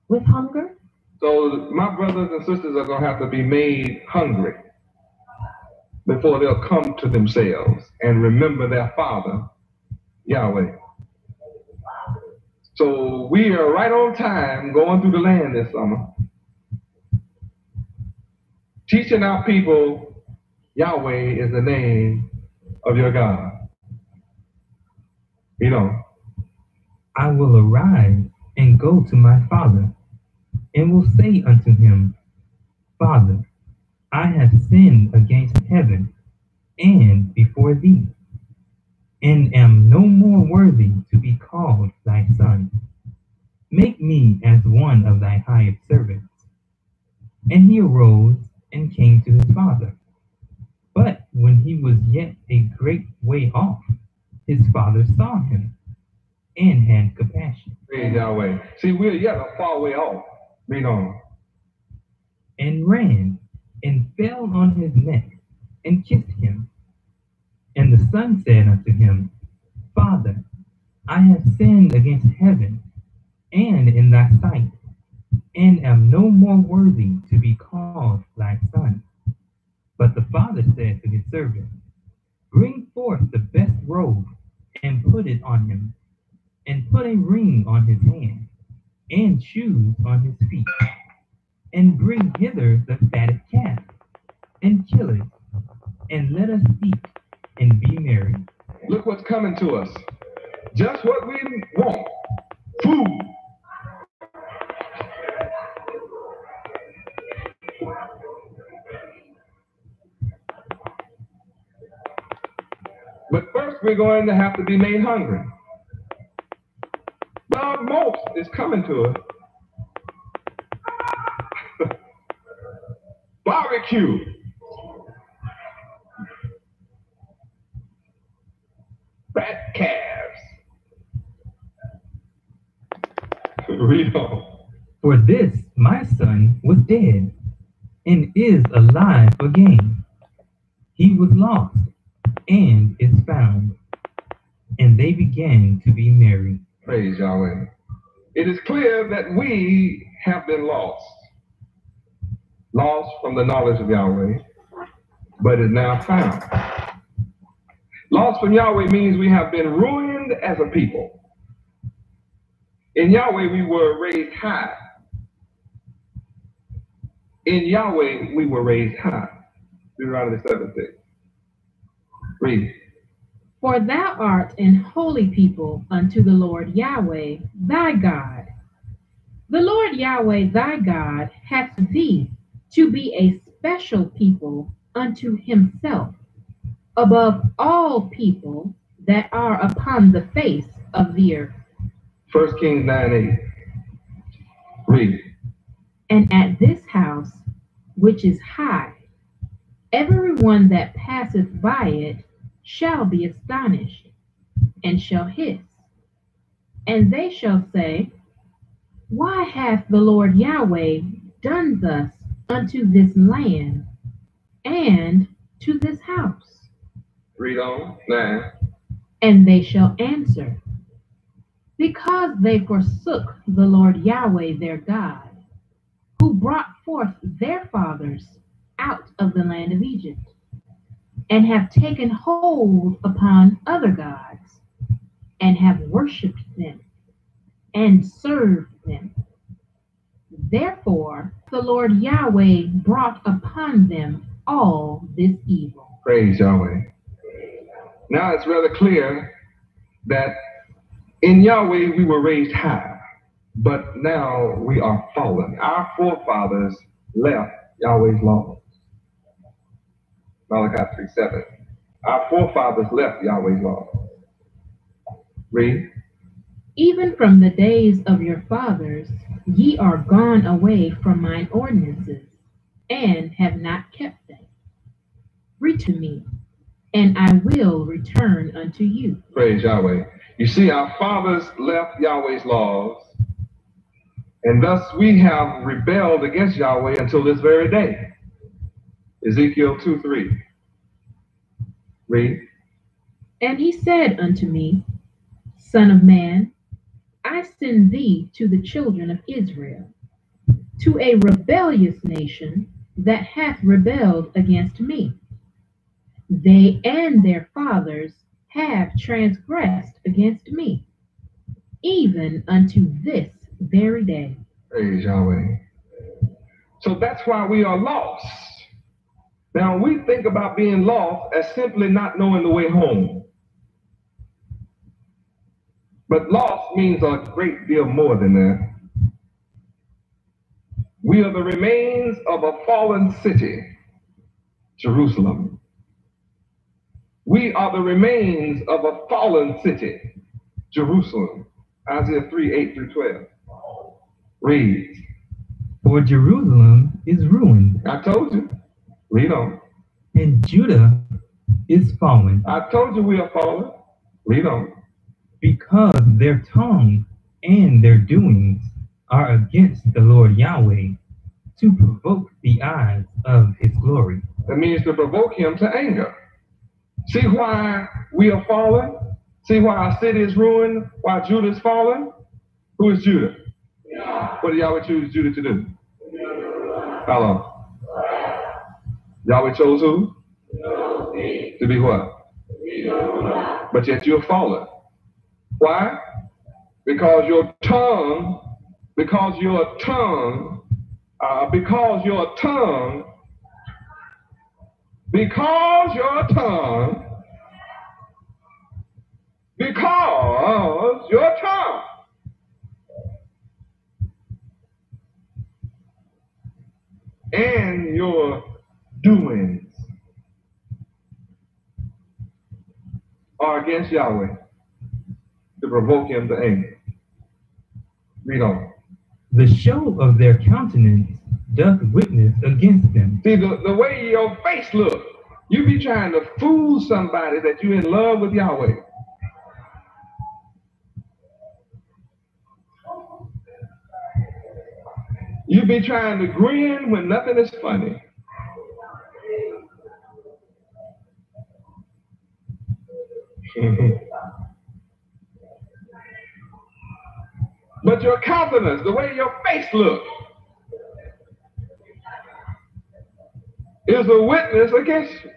with hunger? So my brothers and sisters are going to have to be made hungry before they'll come to themselves and remember their Father, Yahweh. So we are right on time going through the land this summer, teaching our people Yahweh is the name of your God. You know, I will arise and go to my father, and will say unto him, Father, I have sinned against heaven and before thee, and am no more worthy to be called thy son. Make me as one of thy hired servants. And he arose and came to his father. But when he was yet a great way off, his father saw him and had compassion. Praise Yahweh. See, we're yet a far way off. Read on. And ran and fell on his neck and kissed him. And the son said unto him, Father, I have sinned against heaven and in thy sight, and am no more worthy to be called thy son. But the father said to his servant, Bring forth the best robe, and put it on him, and put a ring on his hand, and shoes on his feet, and bring hither the fatted calf, and kill it, and let us eat and be merry. Look what's coming to us. Just what we want. Food. But first we're going to have to be made hungry. The most is coming to us. Barbecue. Fat calves. Read on. For this my son was dead, and is alive again. He was lost, and is found. And they began to be merry. Praise Yahweh. It is clear that we have been lost. Lost from the knowledge of Yahweh, but is now found. Lost from Yahweh means we have been ruined as a people. In Yahweh, we were raised high. In Yahweh, we were raised high. Deuteronomy 7:6. Read. For thou art an holy people unto the Lord Yahweh thy God. The Lord Yahweh thy God hath thee to be a special people unto himself, above all people that are upon the face of the earth. 1 Kings 9:8. Read. And at this house, which is high, everyone that passeth by it shall be astonished, and shall hiss. And they shall say, Why hath the Lord Yahweh done thus unto this land and to this house? Read on. 9. And they shall answer, Because they forsook the Lord Yahweh their God, who brought forth their fathers out of the land of Egypt, and have taken hold upon other gods, and have worshipped them, and served them. Therefore the Lord Yahweh brought upon them all this evil. Praise Yahweh. Now it's rather clear that in Yahweh we were raised high, but now we are fallen. Our forefathers left Yahweh's laws. Malachi 3:7. Our forefathers left Yahweh's laws. Read. Even from the days of your fathers ye are gone away from mine ordinances, and have not kept them. Return to me, and I will return unto you. Praise Yahweh. You see, our fathers left Yahweh's laws, and thus we have rebelled against Yahweh until this very day. Ezekiel 2:3. Read. And he said unto me, Son of man, I send thee to the children of Israel, to a rebellious nation that hath rebelled against me. They and their fathers have transgressed against me, even unto this very day. Praise Yahweh. So that's why we are lost. Now we think about being lost as simply not knowing the way home. But lost means a great deal more than that. We are the remains of a fallen city, Jerusalem. We are the remains of a fallen city, Jerusalem. Isaiah 3:8-12. Read. For Jerusalem is ruined, I told you. Read on. and Judah is fallen, I told you we are fallen. Read on. because their tongue and their doings are against the Lord Yahweh, to provoke the eyes of his glory. That means to provoke him to anger. See why we are fallen? See why our city is ruined? Why Judah is fallen? Who is Judah? What did Yahweh choose Judah to do? Hello. Yahweh chose who? To be what? But yet you're fallen. Why? Because your tongue and your doings are against Yahweh, to provoke him to anger. Read on. The show of their countenance doth witness against them. See, the way your face looks, you be trying to fool somebody that you're in love with Yahweh. You be trying to grin when nothing is funny. But your countenance, the way your face looks, is a witness against you.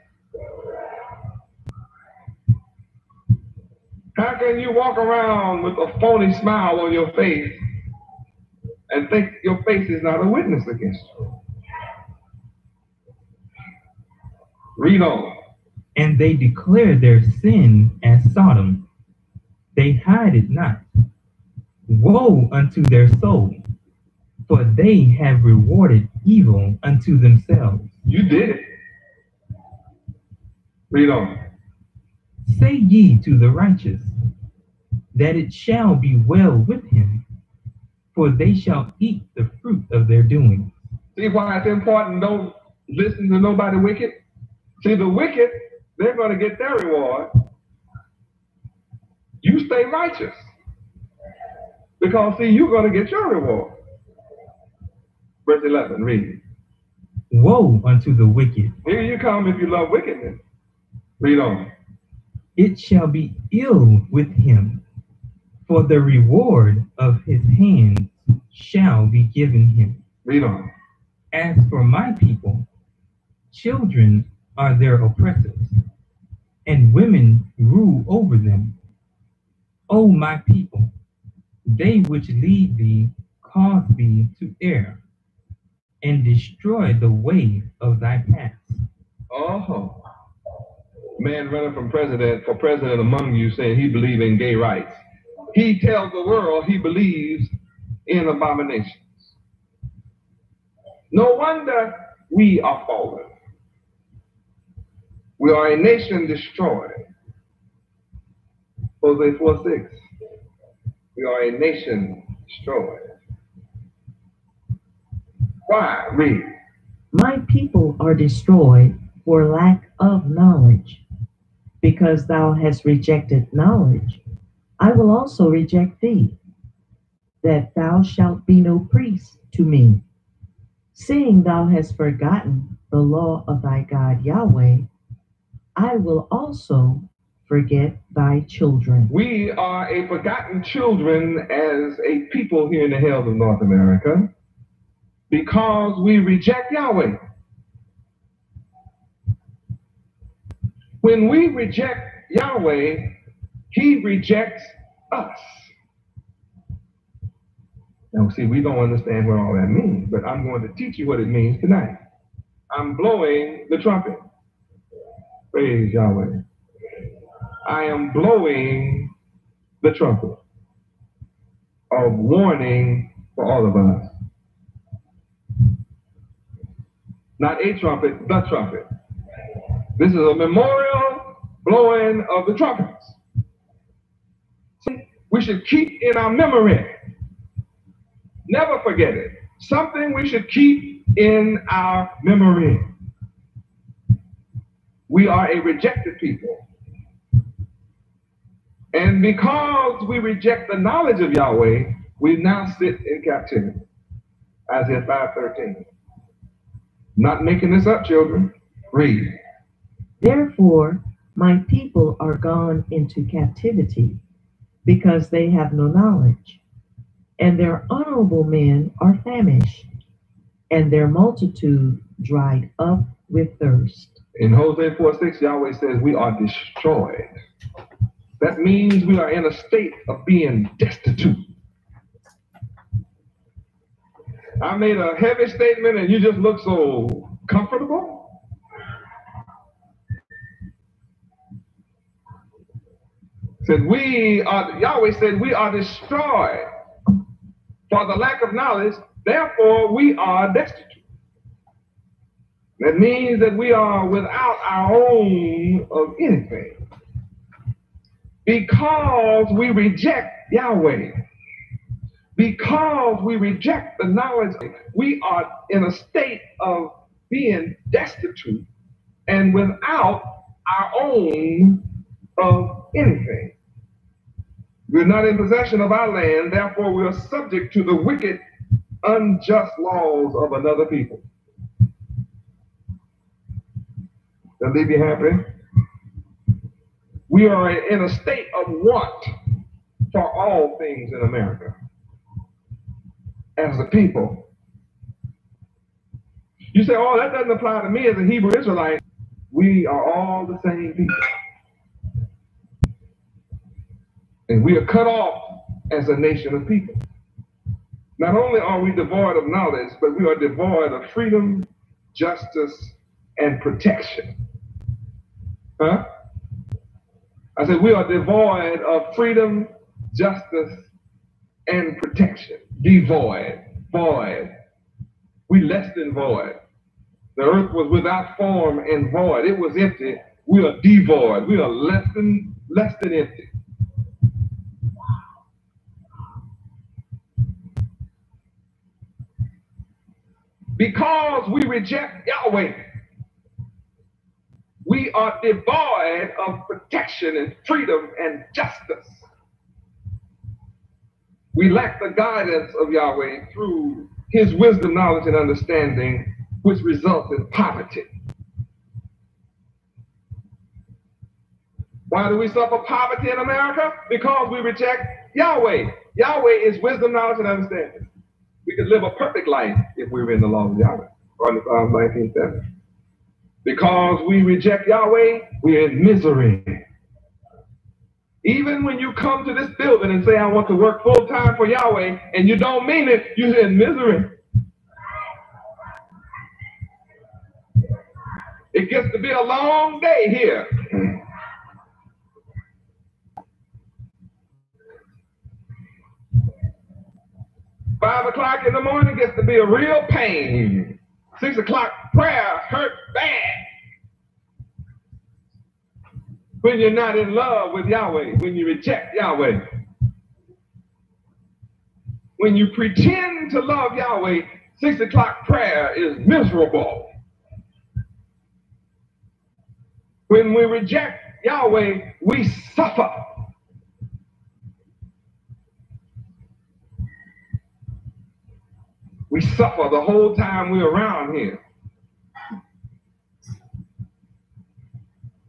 How can you walk around with a phony smile on your face and think your face is not a witness against you? Read on. And they declare their sin as Sodom. They hide it not. Woe unto their soul, for they have rewarded evil unto themselves. You did it. Read on. Say ye to the righteous, that it shall be well with him, for they shall eat the fruit of their doing. See why it's important, don't listen to nobody wicked? See, the wicked, they're going to get their reward. You stay righteous. Because, see, you're going to get your reward. Verse 11, read. Woe unto the wicked! Here you come if you love wickedness. Read on. It shall be ill with him, for the reward of his hands shall be given him. Read on. As for my people, children are their oppressors, and women rule over them. O my people, they which lead thee cause thee to err, and destroy the way of thy paths. Oh, man running for president among you saying he believes in gay rights. He tells the world he believes in abominations. No wonder we are fallen. We are a nation destroyed. Hosea 4:6. We are a nation destroyed. Why? Read. My people are destroyed for lack of knowledge. Because thou hast rejected knowledge, I will also reject thee, that thou shalt be no priest to me. Seeing thou hast forgotten the law of thy God Yahweh, I will also forget thy children. We are a forgotten children as a people here in the hills of North America because we reject Yahweh. When we reject Yahweh, he rejects us. Now, see, we don't understand what all that means, but I'm going to teach you what it means tonight. I'm blowing the trumpet. Praise Yahweh. I am blowing the trumpet of warning for all of us. Not a trumpet, the trumpet. This is a memorial blowing of the trumpets. We should keep in our memory. Never forget it. Something we should keep in our memory. We are a rejected people. And because we reject the knowledge of Yahweh, we now sit in captivity. Isaiah 5:13. Not making this up, children. Read. Therefore, my people are gone into captivity, because they have no knowledge, and their honorable men are famished, and their multitude dried up with thirst. In Hosea 4:6, Yahweh says we are destroyed. That means we are in a state of being destitute. I made a heavy statement and you just look so comfortable. Yahweh said we are destroyed for the lack of knowledge, therefore we are destitute. That means that we are without our own of anything. Because we reject Yahweh. Because we reject the knowledge, we are in a state of being destitute and without our own of anything. We're not in possession of our land, therefore we are subject to the wicked, unjust laws of another people. That leave you happy? We are in a state of want for all things in America as a people. You say, oh, that doesn't apply to me as a Hebrew Israelite. We are all the same people. And we are cut off as a nation of people. Not only are we devoid of knowledge, but we are devoid of freedom, justice, and protection. Huh? I said we are devoid of freedom, justice, and protection. Devoid, void. We less than void. The earth was without form and void. It was empty. We are devoid. We are less than empty. Because we reject Yahweh, we are devoid of protection and freedom and justice. We lack the guidance of Yahweh through his wisdom, knowledge, and understanding, which results in poverty. Why do we suffer poverty in America? Because we reject Yahweh. Yahweh is wisdom, knowledge, and understanding. We could live a perfect life if we were in the law of Yahweh, according to Psalm 19:7. Because we reject Yahweh, we're in misery. Even when you come to this building and say, I want to work full time for Yahweh, and you don't mean it, you're in misery. It gets to be a long day here. 5 o'clock in the morning gets to be a real pain. 6 o'clock prayer hurt bad. When you're not in love with Yahweh, when you reject Yahweh. When you pretend to love Yahweh, 6 o'clock prayer is miserable. When we reject Yahweh, we suffer. We suffer the whole time we're around here.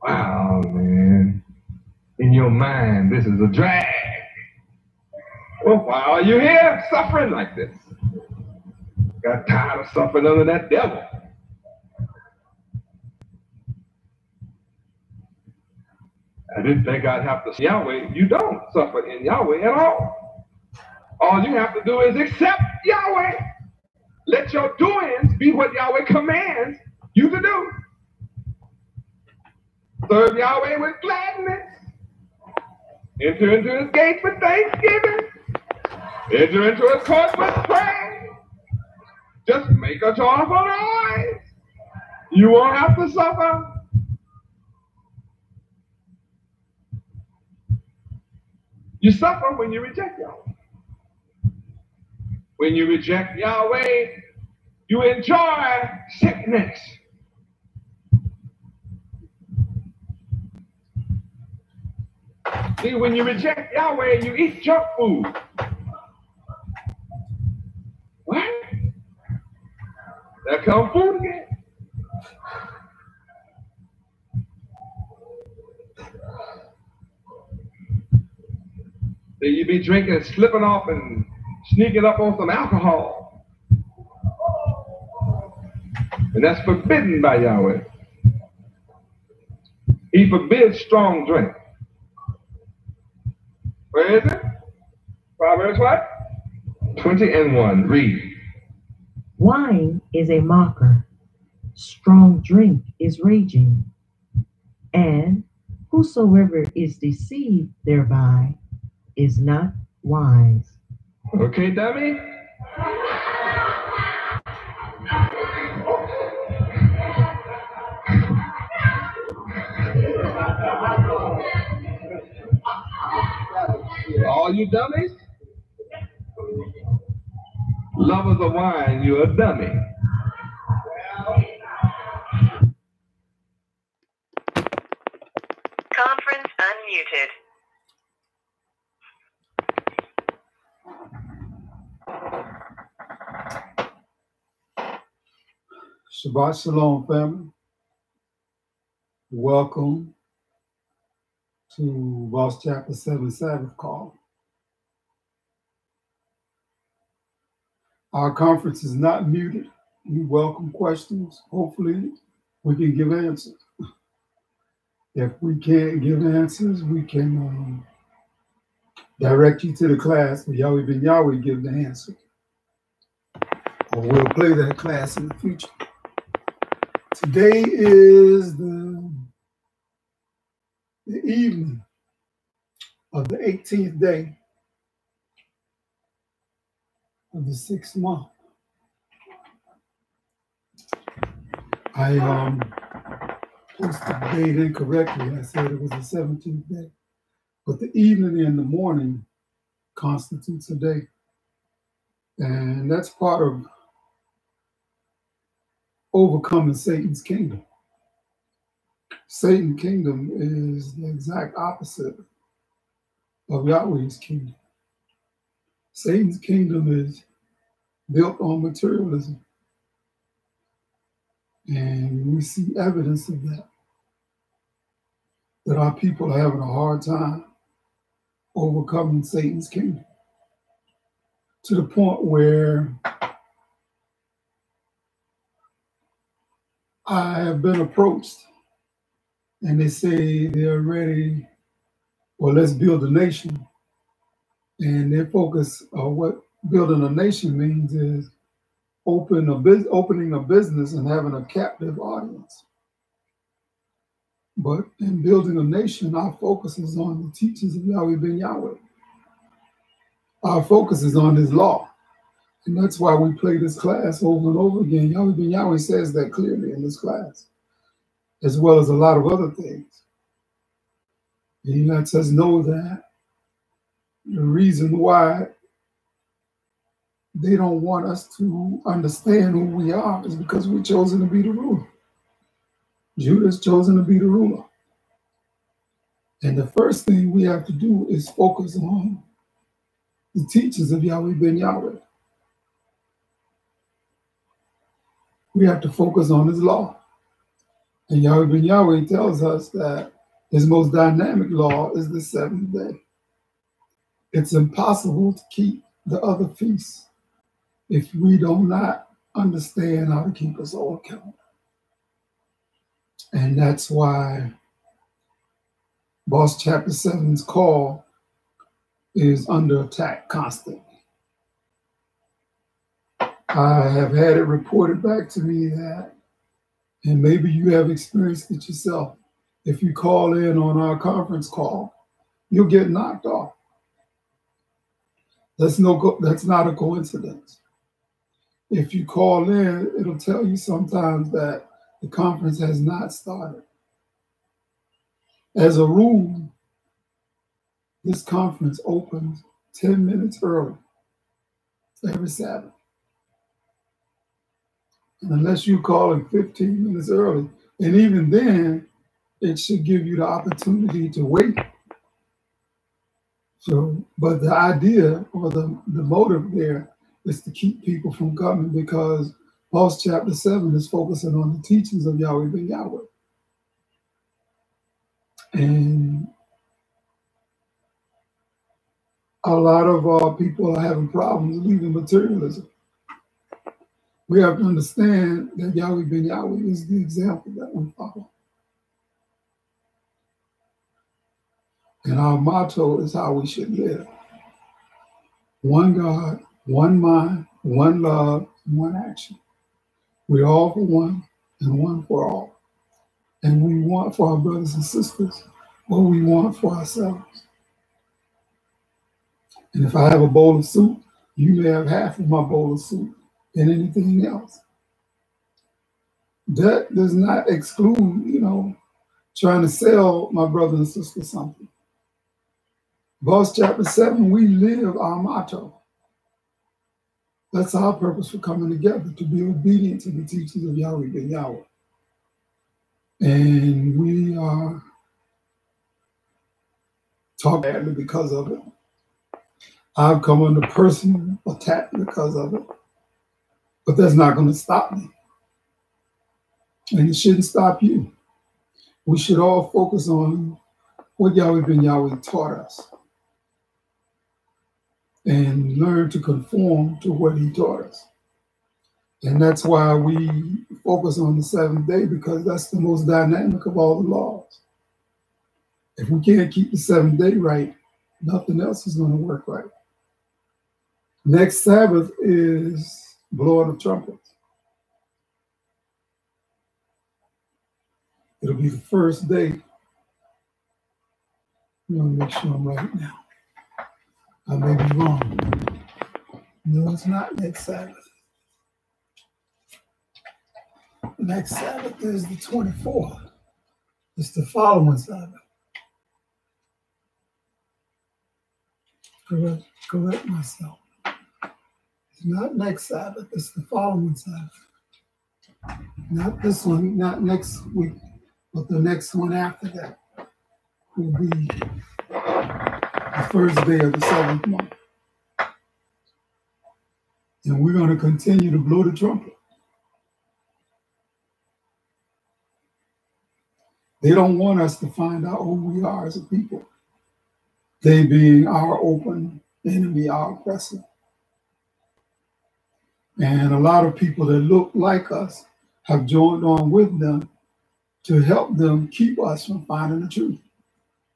Wow, man. In your mind, this is a drag. Well, why are you here suffering like this? Got tired of suffering under that devil. I didn't think I'd have to see Yahweh. You don't suffer in Yahweh at all. All you have to do is accept Yahweh. Let your doings be what Yahweh commands you to do. Serve Yahweh with gladness. Enter into his gates with thanksgiving. Enter into his courts with praise. Just make a joyful noise. You won't have to suffer. You suffer when you reject Yahweh. When you reject Yahweh, you enjoy sickness. See, when you reject Yahweh, you eat junk food. What? There comes food again. Then you be drinking, slipping off, and sneaking up on some alcohol. And that's forbidden by Yahweh. He forbids strong drink. Where is it? Proverbs what? 20:1. Read. Wine is a mocker, strong drink is raging, and whosoever is deceived thereby is not wise. Okay, dummy? All you dummies? Lovers of wine, you're a dummy. Conference unmuted. Shabbat Shalom, family. Welcome to Boss Chapter 7 Sabbath Call. Our conference is not muted. We welcome questions. Hopefully, we can give answers. If we can't give answers, we can direct you to the class where Yahweh Ben Yahweh give the answer. Or we'll play that class in the future. Today is the evening of the 18th day of the 6th month. I posted the date incorrectly. I said it was the 17th day. But the evening and the morning constitutes a day. And that's part of overcoming Satan's kingdom. Satan's kingdom is the exact opposite of Yahweh's kingdom. Satan's kingdom is built on materialism. And we see evidence of that our people are having a hard time overcoming Satan's kingdom, to the point where I have been approached and they say they're ready, well, let's build a nation. And their focus on what building a nation means is opening a business and having a captive audience. But in building a nation, our focus is on the teachings of Yahweh ben Yahweh. Our focus is on his law. And that's why we play this class over and over again. Yahweh ben Yahweh says that clearly in this class, as well as a lot of other things. And he lets us know that the reason why they don't want us to understand who we are is because we're chosen to be the ruler. Judah's chosen to be the ruler. And the first thing we have to do is focus on the teachings of Yahweh ben Yahweh. We have to focus on his law. And Yahweh ben Yahweh tells us that his most dynamic law is the seventh day. It's impossible to keep the other feasts if we do not understand how to keep us all accountable. And that's why Boss Chapter 7's call is under attack constantly. I have had it reported back to me that, and maybe you have experienced it yourself, if you call in on our conference call, you'll get knocked off. That's not a coincidence. If you call in, it'll tell you sometimes that the conference has not started. As a rule, this conference opens 10 minutes early every Sabbath. And unless you call in 15 minutes early, and even then, it should give you the opportunity to wait. So, but the idea or the motive there is to keep people from coming, because Boss Chapter 7 is focusing on the teachings of Yahweh ben Yahweh. And a lot of our people are having problems leaving materialism. We have to understand that Yahweh ben Yahweh is the example that we follow. And our motto is how we should live. One God, one mind, one love, one action. We're all for one and one for all. And we want for our brothers and sisters what we want for ourselves. And if I have a bowl of soup, you may have half of my bowl of soup and anything else. That does not exclude, trying to sell my brother and sister something. Boss Chapter 7, we live our motto. That's our purpose for coming together, to be obedient to the teachings of Yahweh ben Yahweh. And we are talking badly because of it. I've come under personal attack because of it. But that's not going to stop me. And it shouldn't stop you. We should all focus on what Yahweh ben Yahweh taught us and learn to conform to what he taught us. And that's why we focus on the seventh day, because that's the most dynamic of all the laws. If we can't keep the seventh day right, nothing else is going to work right. Next Sabbath is blowing of trumpets. It'll be the first day. I'm going to make sure I'm right now. I may be wrong. No, it's not next Sabbath. Next Sabbath is the 24th. It's the following Sabbath. Correct myself. It's not next Sabbath. It's the following Sabbath. Not this one, not next week, but the next one after that will be the first day of the 7th month. And we're going to continue to blow the trumpet. They don't want us to find out who we are as a people. They being our open enemy, our oppressor. And a lot of people that look like us have joined on with them to help them keep us from finding the truth,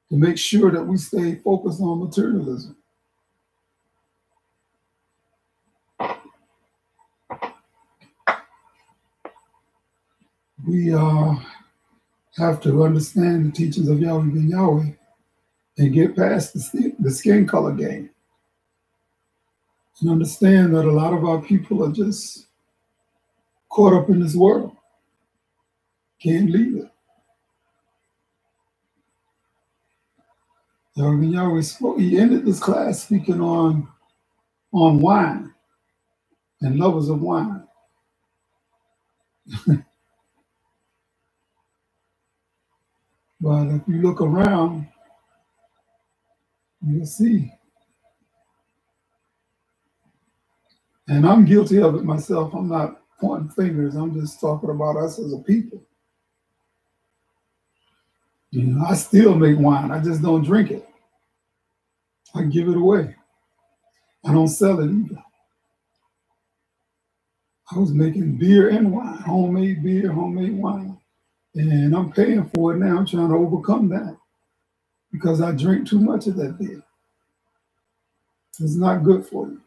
to make sure that we stay focused on materialism. We have to understand the teachings of Yahweh ben Yahweh and get past the skin color game. And understand that a lot of our people are just caught up in this world. Can't leave it. Yahweh ben Yahweh spoke, he ended this class speaking on wine and lovers of wine. But if you look around, you'll see. And I'm guilty of it myself. I'm not pointing fingers. I'm just talking about us as a people. You know, I still make wine. I just don't drink it. I give it away. I don't sell it either. I was making beer and wine, homemade beer, homemade wine. And I'm paying for it now. I'm trying to overcome that because I drink too much of that beer. It's not good for you.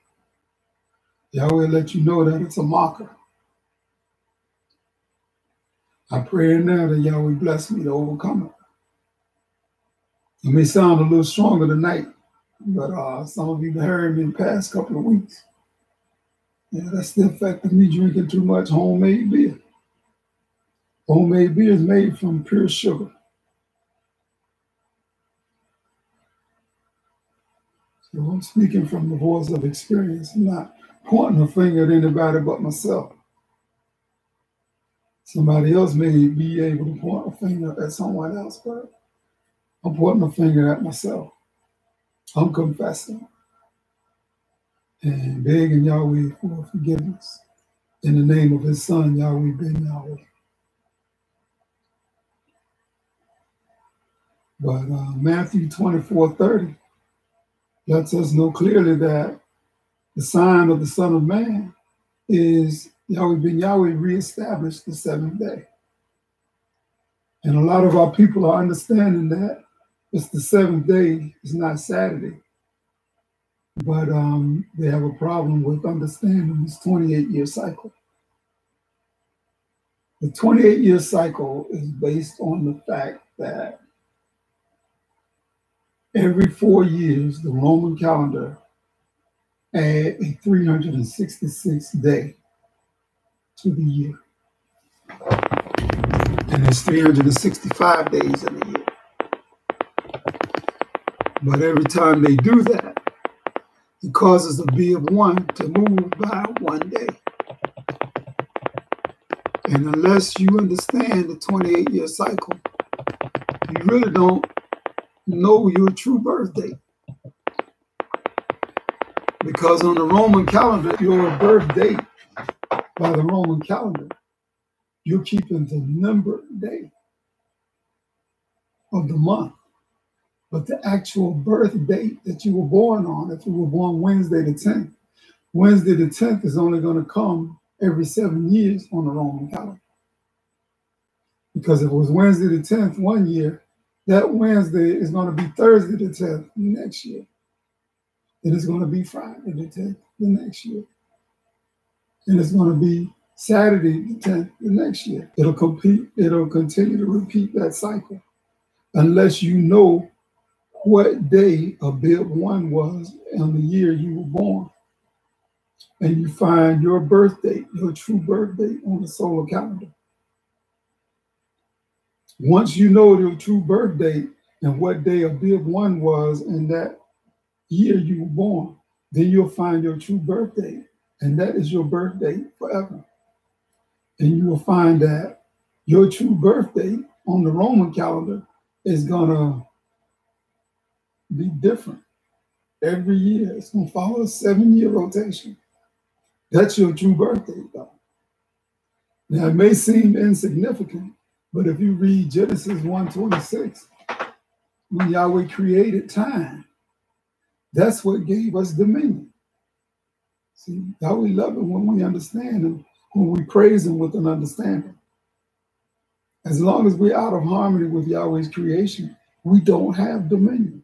Yahweh let you know that it's a mocker. I pray now that Yahweh bless me to overcome it. It may sound a little stronger tonight, but some of you have heard me in the past couple of weeks. Yeah, that's the effect of me drinking too much homemade beer. Homemade beer is made from pure sugar. So I'm speaking from the voice of experience. I'm not pointing a finger at anybody but myself. Somebody else may be able to point a finger at someone else, but I'm pointing a finger at myself. I'm confessing and begging Yahweh for forgiveness in the name of his son, Yahweh ben Yahweh. But Matthew 24:30 lets us know clearly that the sign of the Son of Man is Yahweh ben Yahweh reestablished the 7th day. And a lot of our people are understanding that it's the 7th day, it's not Saturday. But they have a problem with understanding this 28-year cycle. The 28-year cycle is based on the fact that every 4 years, the Roman calendar add a 366th day to the year. And there's 365 days in a year. But every time they do that, it causes the B of 1 to move by 1 day. And unless you understand the 28-year cycle, you really don't know your true birth date. Because on the Roman calendar, your birth date by the Roman calendar, you're keeping the numbered day of the month. But the actual birth date that you were born on, if you were born Wednesday the 10th, Wednesday the 10th is only going to come every 7 years on the Roman calendar. Because if it was Wednesday the 10th one year, that Wednesday is going to be Thursday the 10th next year. It is going to be Friday the 10th the next year. And it's going to be Saturday the 10th the next year. It'll continue to repeat that cycle unless you know what day of Bib 1 was on the year you were born. And you find your birth date, your true birth date on the solar calendar. Once you know your true birth date and what day of Bib 1 was in that year you were born, then you'll find your true birth date. And that is your birth date forever. And you will find that your true birthday on the Roman calendar is going to be different every year. It's going to follow a 7-year rotation. That's your true birthday, though. Now, it may seem insignificant, but if you read Genesis 1:26, when Yahweh created time, that's what gave us dominion. See, Yahweh love it when we understand Him, when we praise Him with an understanding. As long as we're out of harmony with Yahweh's creation, we don't have dominion.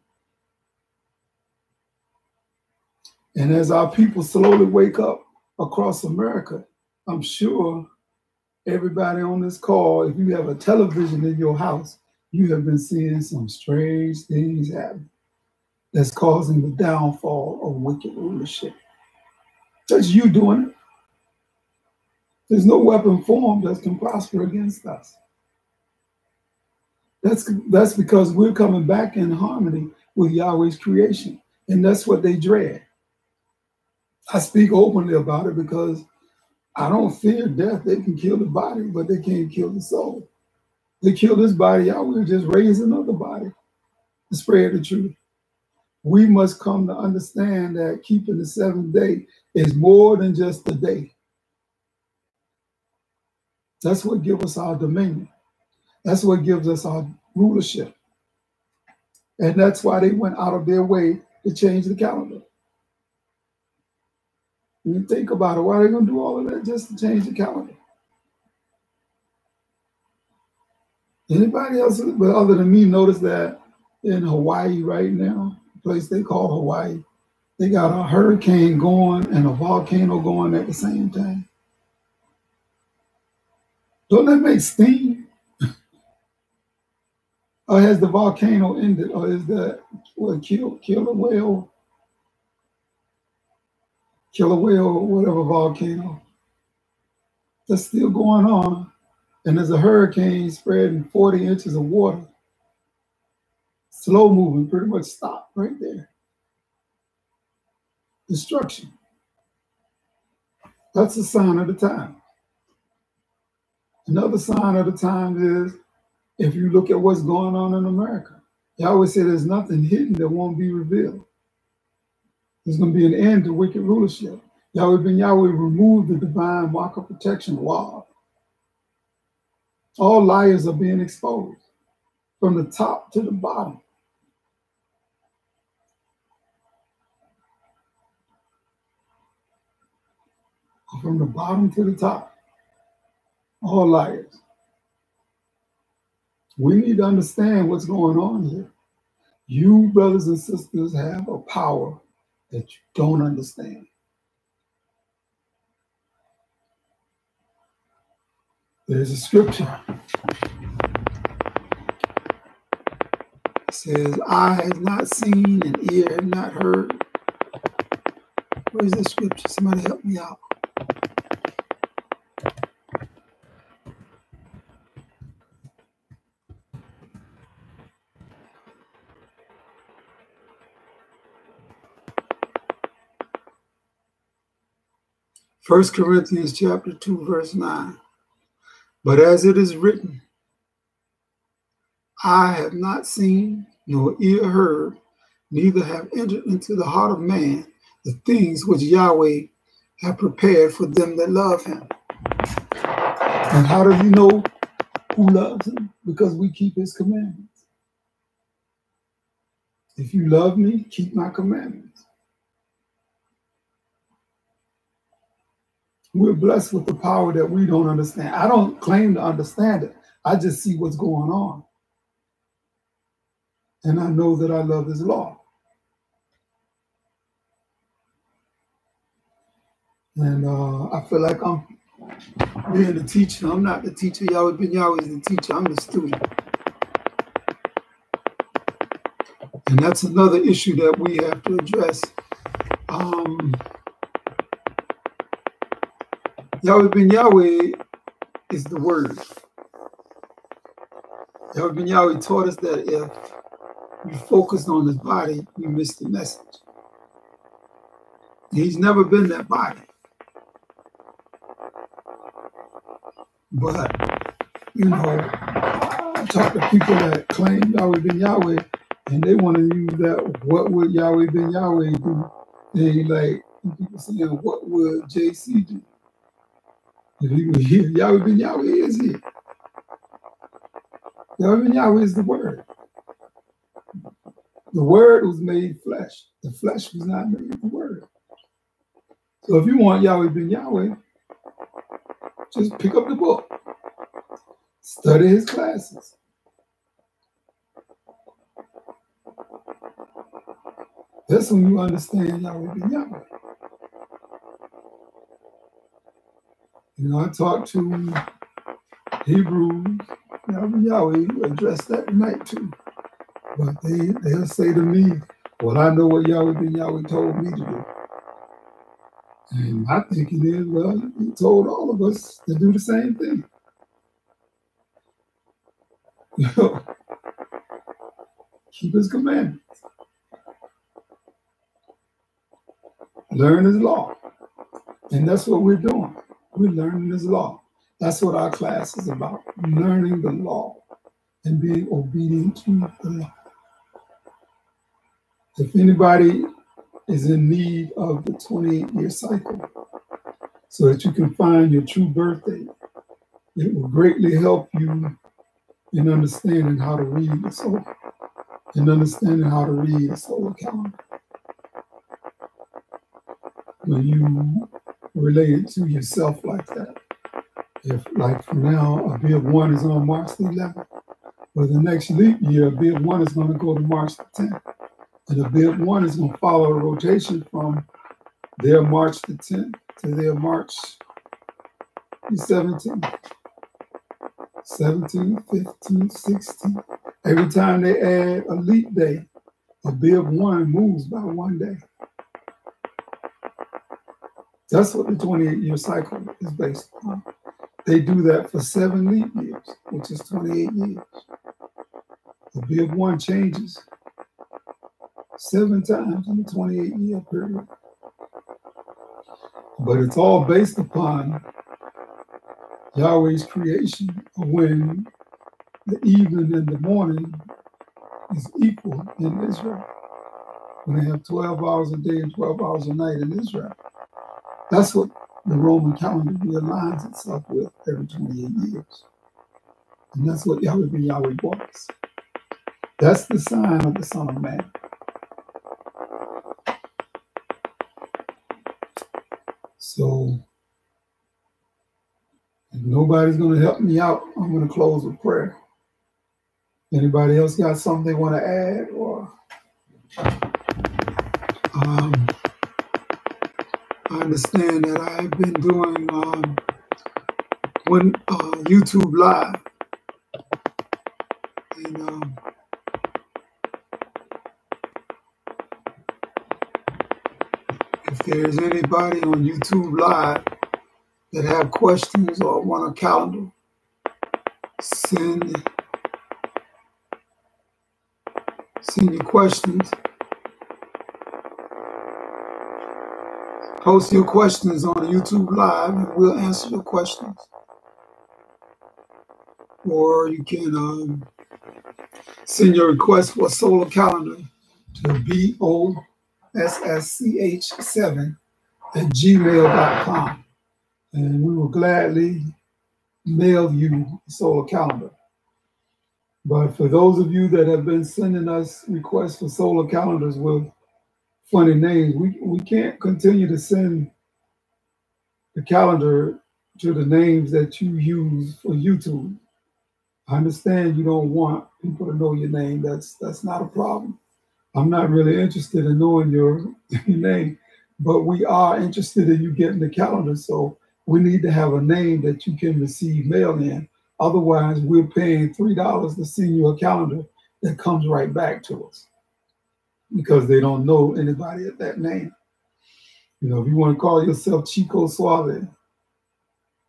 And as our people slowly wake up across America, I'm sure everybody on this call, if you have a television in your house, you have been seeing some strange things happen that's causing the downfall of wicked rulership. That's you doing it. There's no weapon formed that can prosper against us. That's because we're coming back in harmony with Yahweh's creation, and that's what they dread. I speak openly about it because I don't fear death. They can kill the body, but they can't kill the soul. They kill this body, Yahweh just raise another body to spread the truth. We must come to understand that keeping the seventh day is more than just a day. That's what gives us our dominion. That's what gives us our rulership. And that's why they went out of their way to change the calendar. When you think about it, why are they going to do all of that just to change the calendar? Anybody else but other than me notice that in Hawaii right now, a place they call Hawaii, they got a hurricane going and a volcano going at the same time? Don't that make steam? Or has the volcano ended? Or is that what killer whale, or whatever volcano that's still going on? And there's a hurricane spreading 40 inches of water. Slow moving, pretty much stopped right there. Destruction. That's a sign of the time. Another sign of the time is if you look at what's going on in America. Yahweh said there's nothing hidden that won't be revealed. There's going to be an end to wicked rulership. Yahweh removed the divine mark of protection wall. All liars are being exposed from the top to the bottom. From the bottom to the top, all liars. We need to understand what's going on here. You, brothers and sisters, have a power that you don't understand. There's a scripture. It says, eye has not seen and ear have not heard. Where's the scripture? Somebody help me out. First Corinthians chapter 2, verse 9. But as it is written, I have not seen, nor ear heard, neither have entered into the heart of man the things which Yahweh have prepared for them that love him. And how does he know who loves him? Because we keep his commandments. If you love me, keep my commandments. We're blessed with the power that we don't understand. I don't claim to understand it. I just see what's going on. And I know that I love his law. And I feel like I'm being the teacher. I'm not the teacher. Yahweh Ben Yahweh is the teacher. I'm the student. And that's another issue that we have to address. Yahweh Ben Yahweh is the word. Yahweh Ben Yahweh taught us that if you focused on his body, you missed the message. He's never been that body. But, I talk to people that claim Yahweh ben Yahweh, and they want to use that, what would Yahweh ben Yahweh do? They like, people saying, what would JC do? If he was here, Yahweh ben Yahweh is here. Yahweh ben Yahweh is the Word. The Word was made flesh. The flesh was not made the Word. So if you want Yahweh ben Yahweh, just pick up the book. Study his classes. That's when you understand Yahweh ben Yahweh. I talked to Hebrews, Yahweh ben Yahweh addressed that tonight too. But they'll say to me, well, I know what Yahweh ben Yahweh told me to do. And my thinking is, well, he told all of us to do the same thing. Keep his commandments. Learn his law. And that's what we're doing. We're learning his law. That's what our class is about, learning the law and being obedient to the law. If anybody is in need of the 28-year cycle so that you can find your true birthday, it will greatly help you in understanding how to read the solar, and understanding how to read the solar calendar. When you relate it to yourself like that, if like for now, a Bib 1 is on March the 11th, but the next leap year, a Bib 1 is going to go to March the 10th. And the Bib 1 is going to follow a rotation from their March the 10th to their March the 17th. 17th, 15th, 16th. Every time they add a leap day, a Bib 1 moves by 1 day. That's what the 28-year cycle is based on. They do that for 7 leap years, which is 28 years. The Bib 1 changes 7 times in the 28-year period. But it's all based upon Yahweh's creation of when the evening and the morning is equal in Israel. When they have 12 hours a day and 12 hours a night in Israel. That's what the Roman calendar realigns itself with every 28 years. And that's what Yahweh ben Yahweh was. That's the sign of the Son of Man. So, if nobody's going to help me out, I'm going to close with prayer. Anybody else got something they want to add? Or I understand that I've been doing YouTube Live. And if there's anybody on YouTube Live that have questions or want a calendar, send your questions. Post your questions on YouTube Live and we'll answer your questions. Or you can send your request for a solar calendar to bossch7@gmail.com. And we will gladly mail you a solar calendar. But for those of you that have been sending us requests for solar calendars with funny names, we can't continue to send the calendar to the names that you use for YouTube. I understand you don't want people to know your name. That's not a problem. I'm not really interested in knowing your name, but we are interested in you getting the calendar. So we need to have a name that you can receive mail in. Otherwise, we're paying $3 to send you a calendar that comes right back to us because they don't know anybody at that name. If you want to call yourself Chico Suave,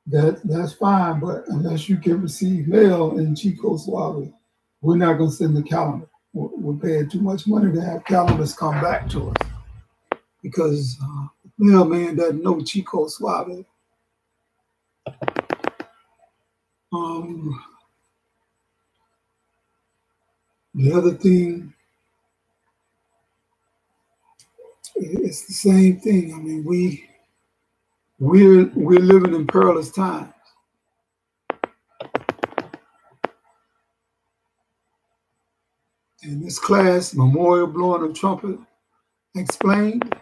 that's fine, but unless you can receive mail in Chico Suave, we're not going to send the calendar. We're paying too much money to have calendars come back to us because the mailman doesn't know Chico Suave. The other thing, it's the same thing. I mean, we're living in perilous times. In this class, Memorial Blowing of Trumpet Explained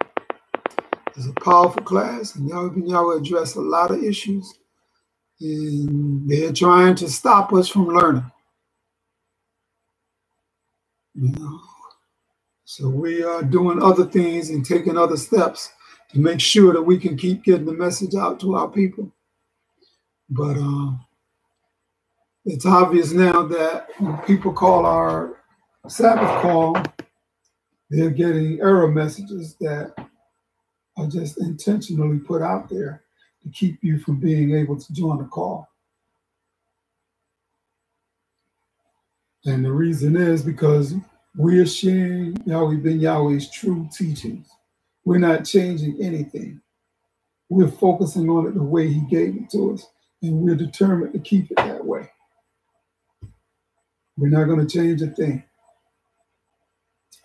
is a powerful class, and y'all address a lot of issues, and they're trying to stop us from learning. You know, so we are doing other things and taking other steps to make sure that we can keep getting the message out to our people. But it's obvious now that when people call our Sabbath call, they're getting error messages that are just intentionally put out there to keep you from being able to join the call. And the reason is because we're sharing Yahweh Ben Yahweh's true teachings. We're not changing anything. We're focusing on it the way he gave it to us, and we're determined to keep it that way. We're not going to change a thing.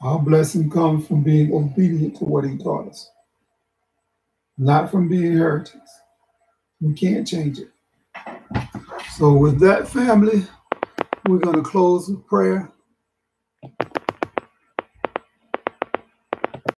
Our blessing comes from being obedient to what he taught us, not from being heretics. We can't change it. So with that, family, we're going to close with prayer.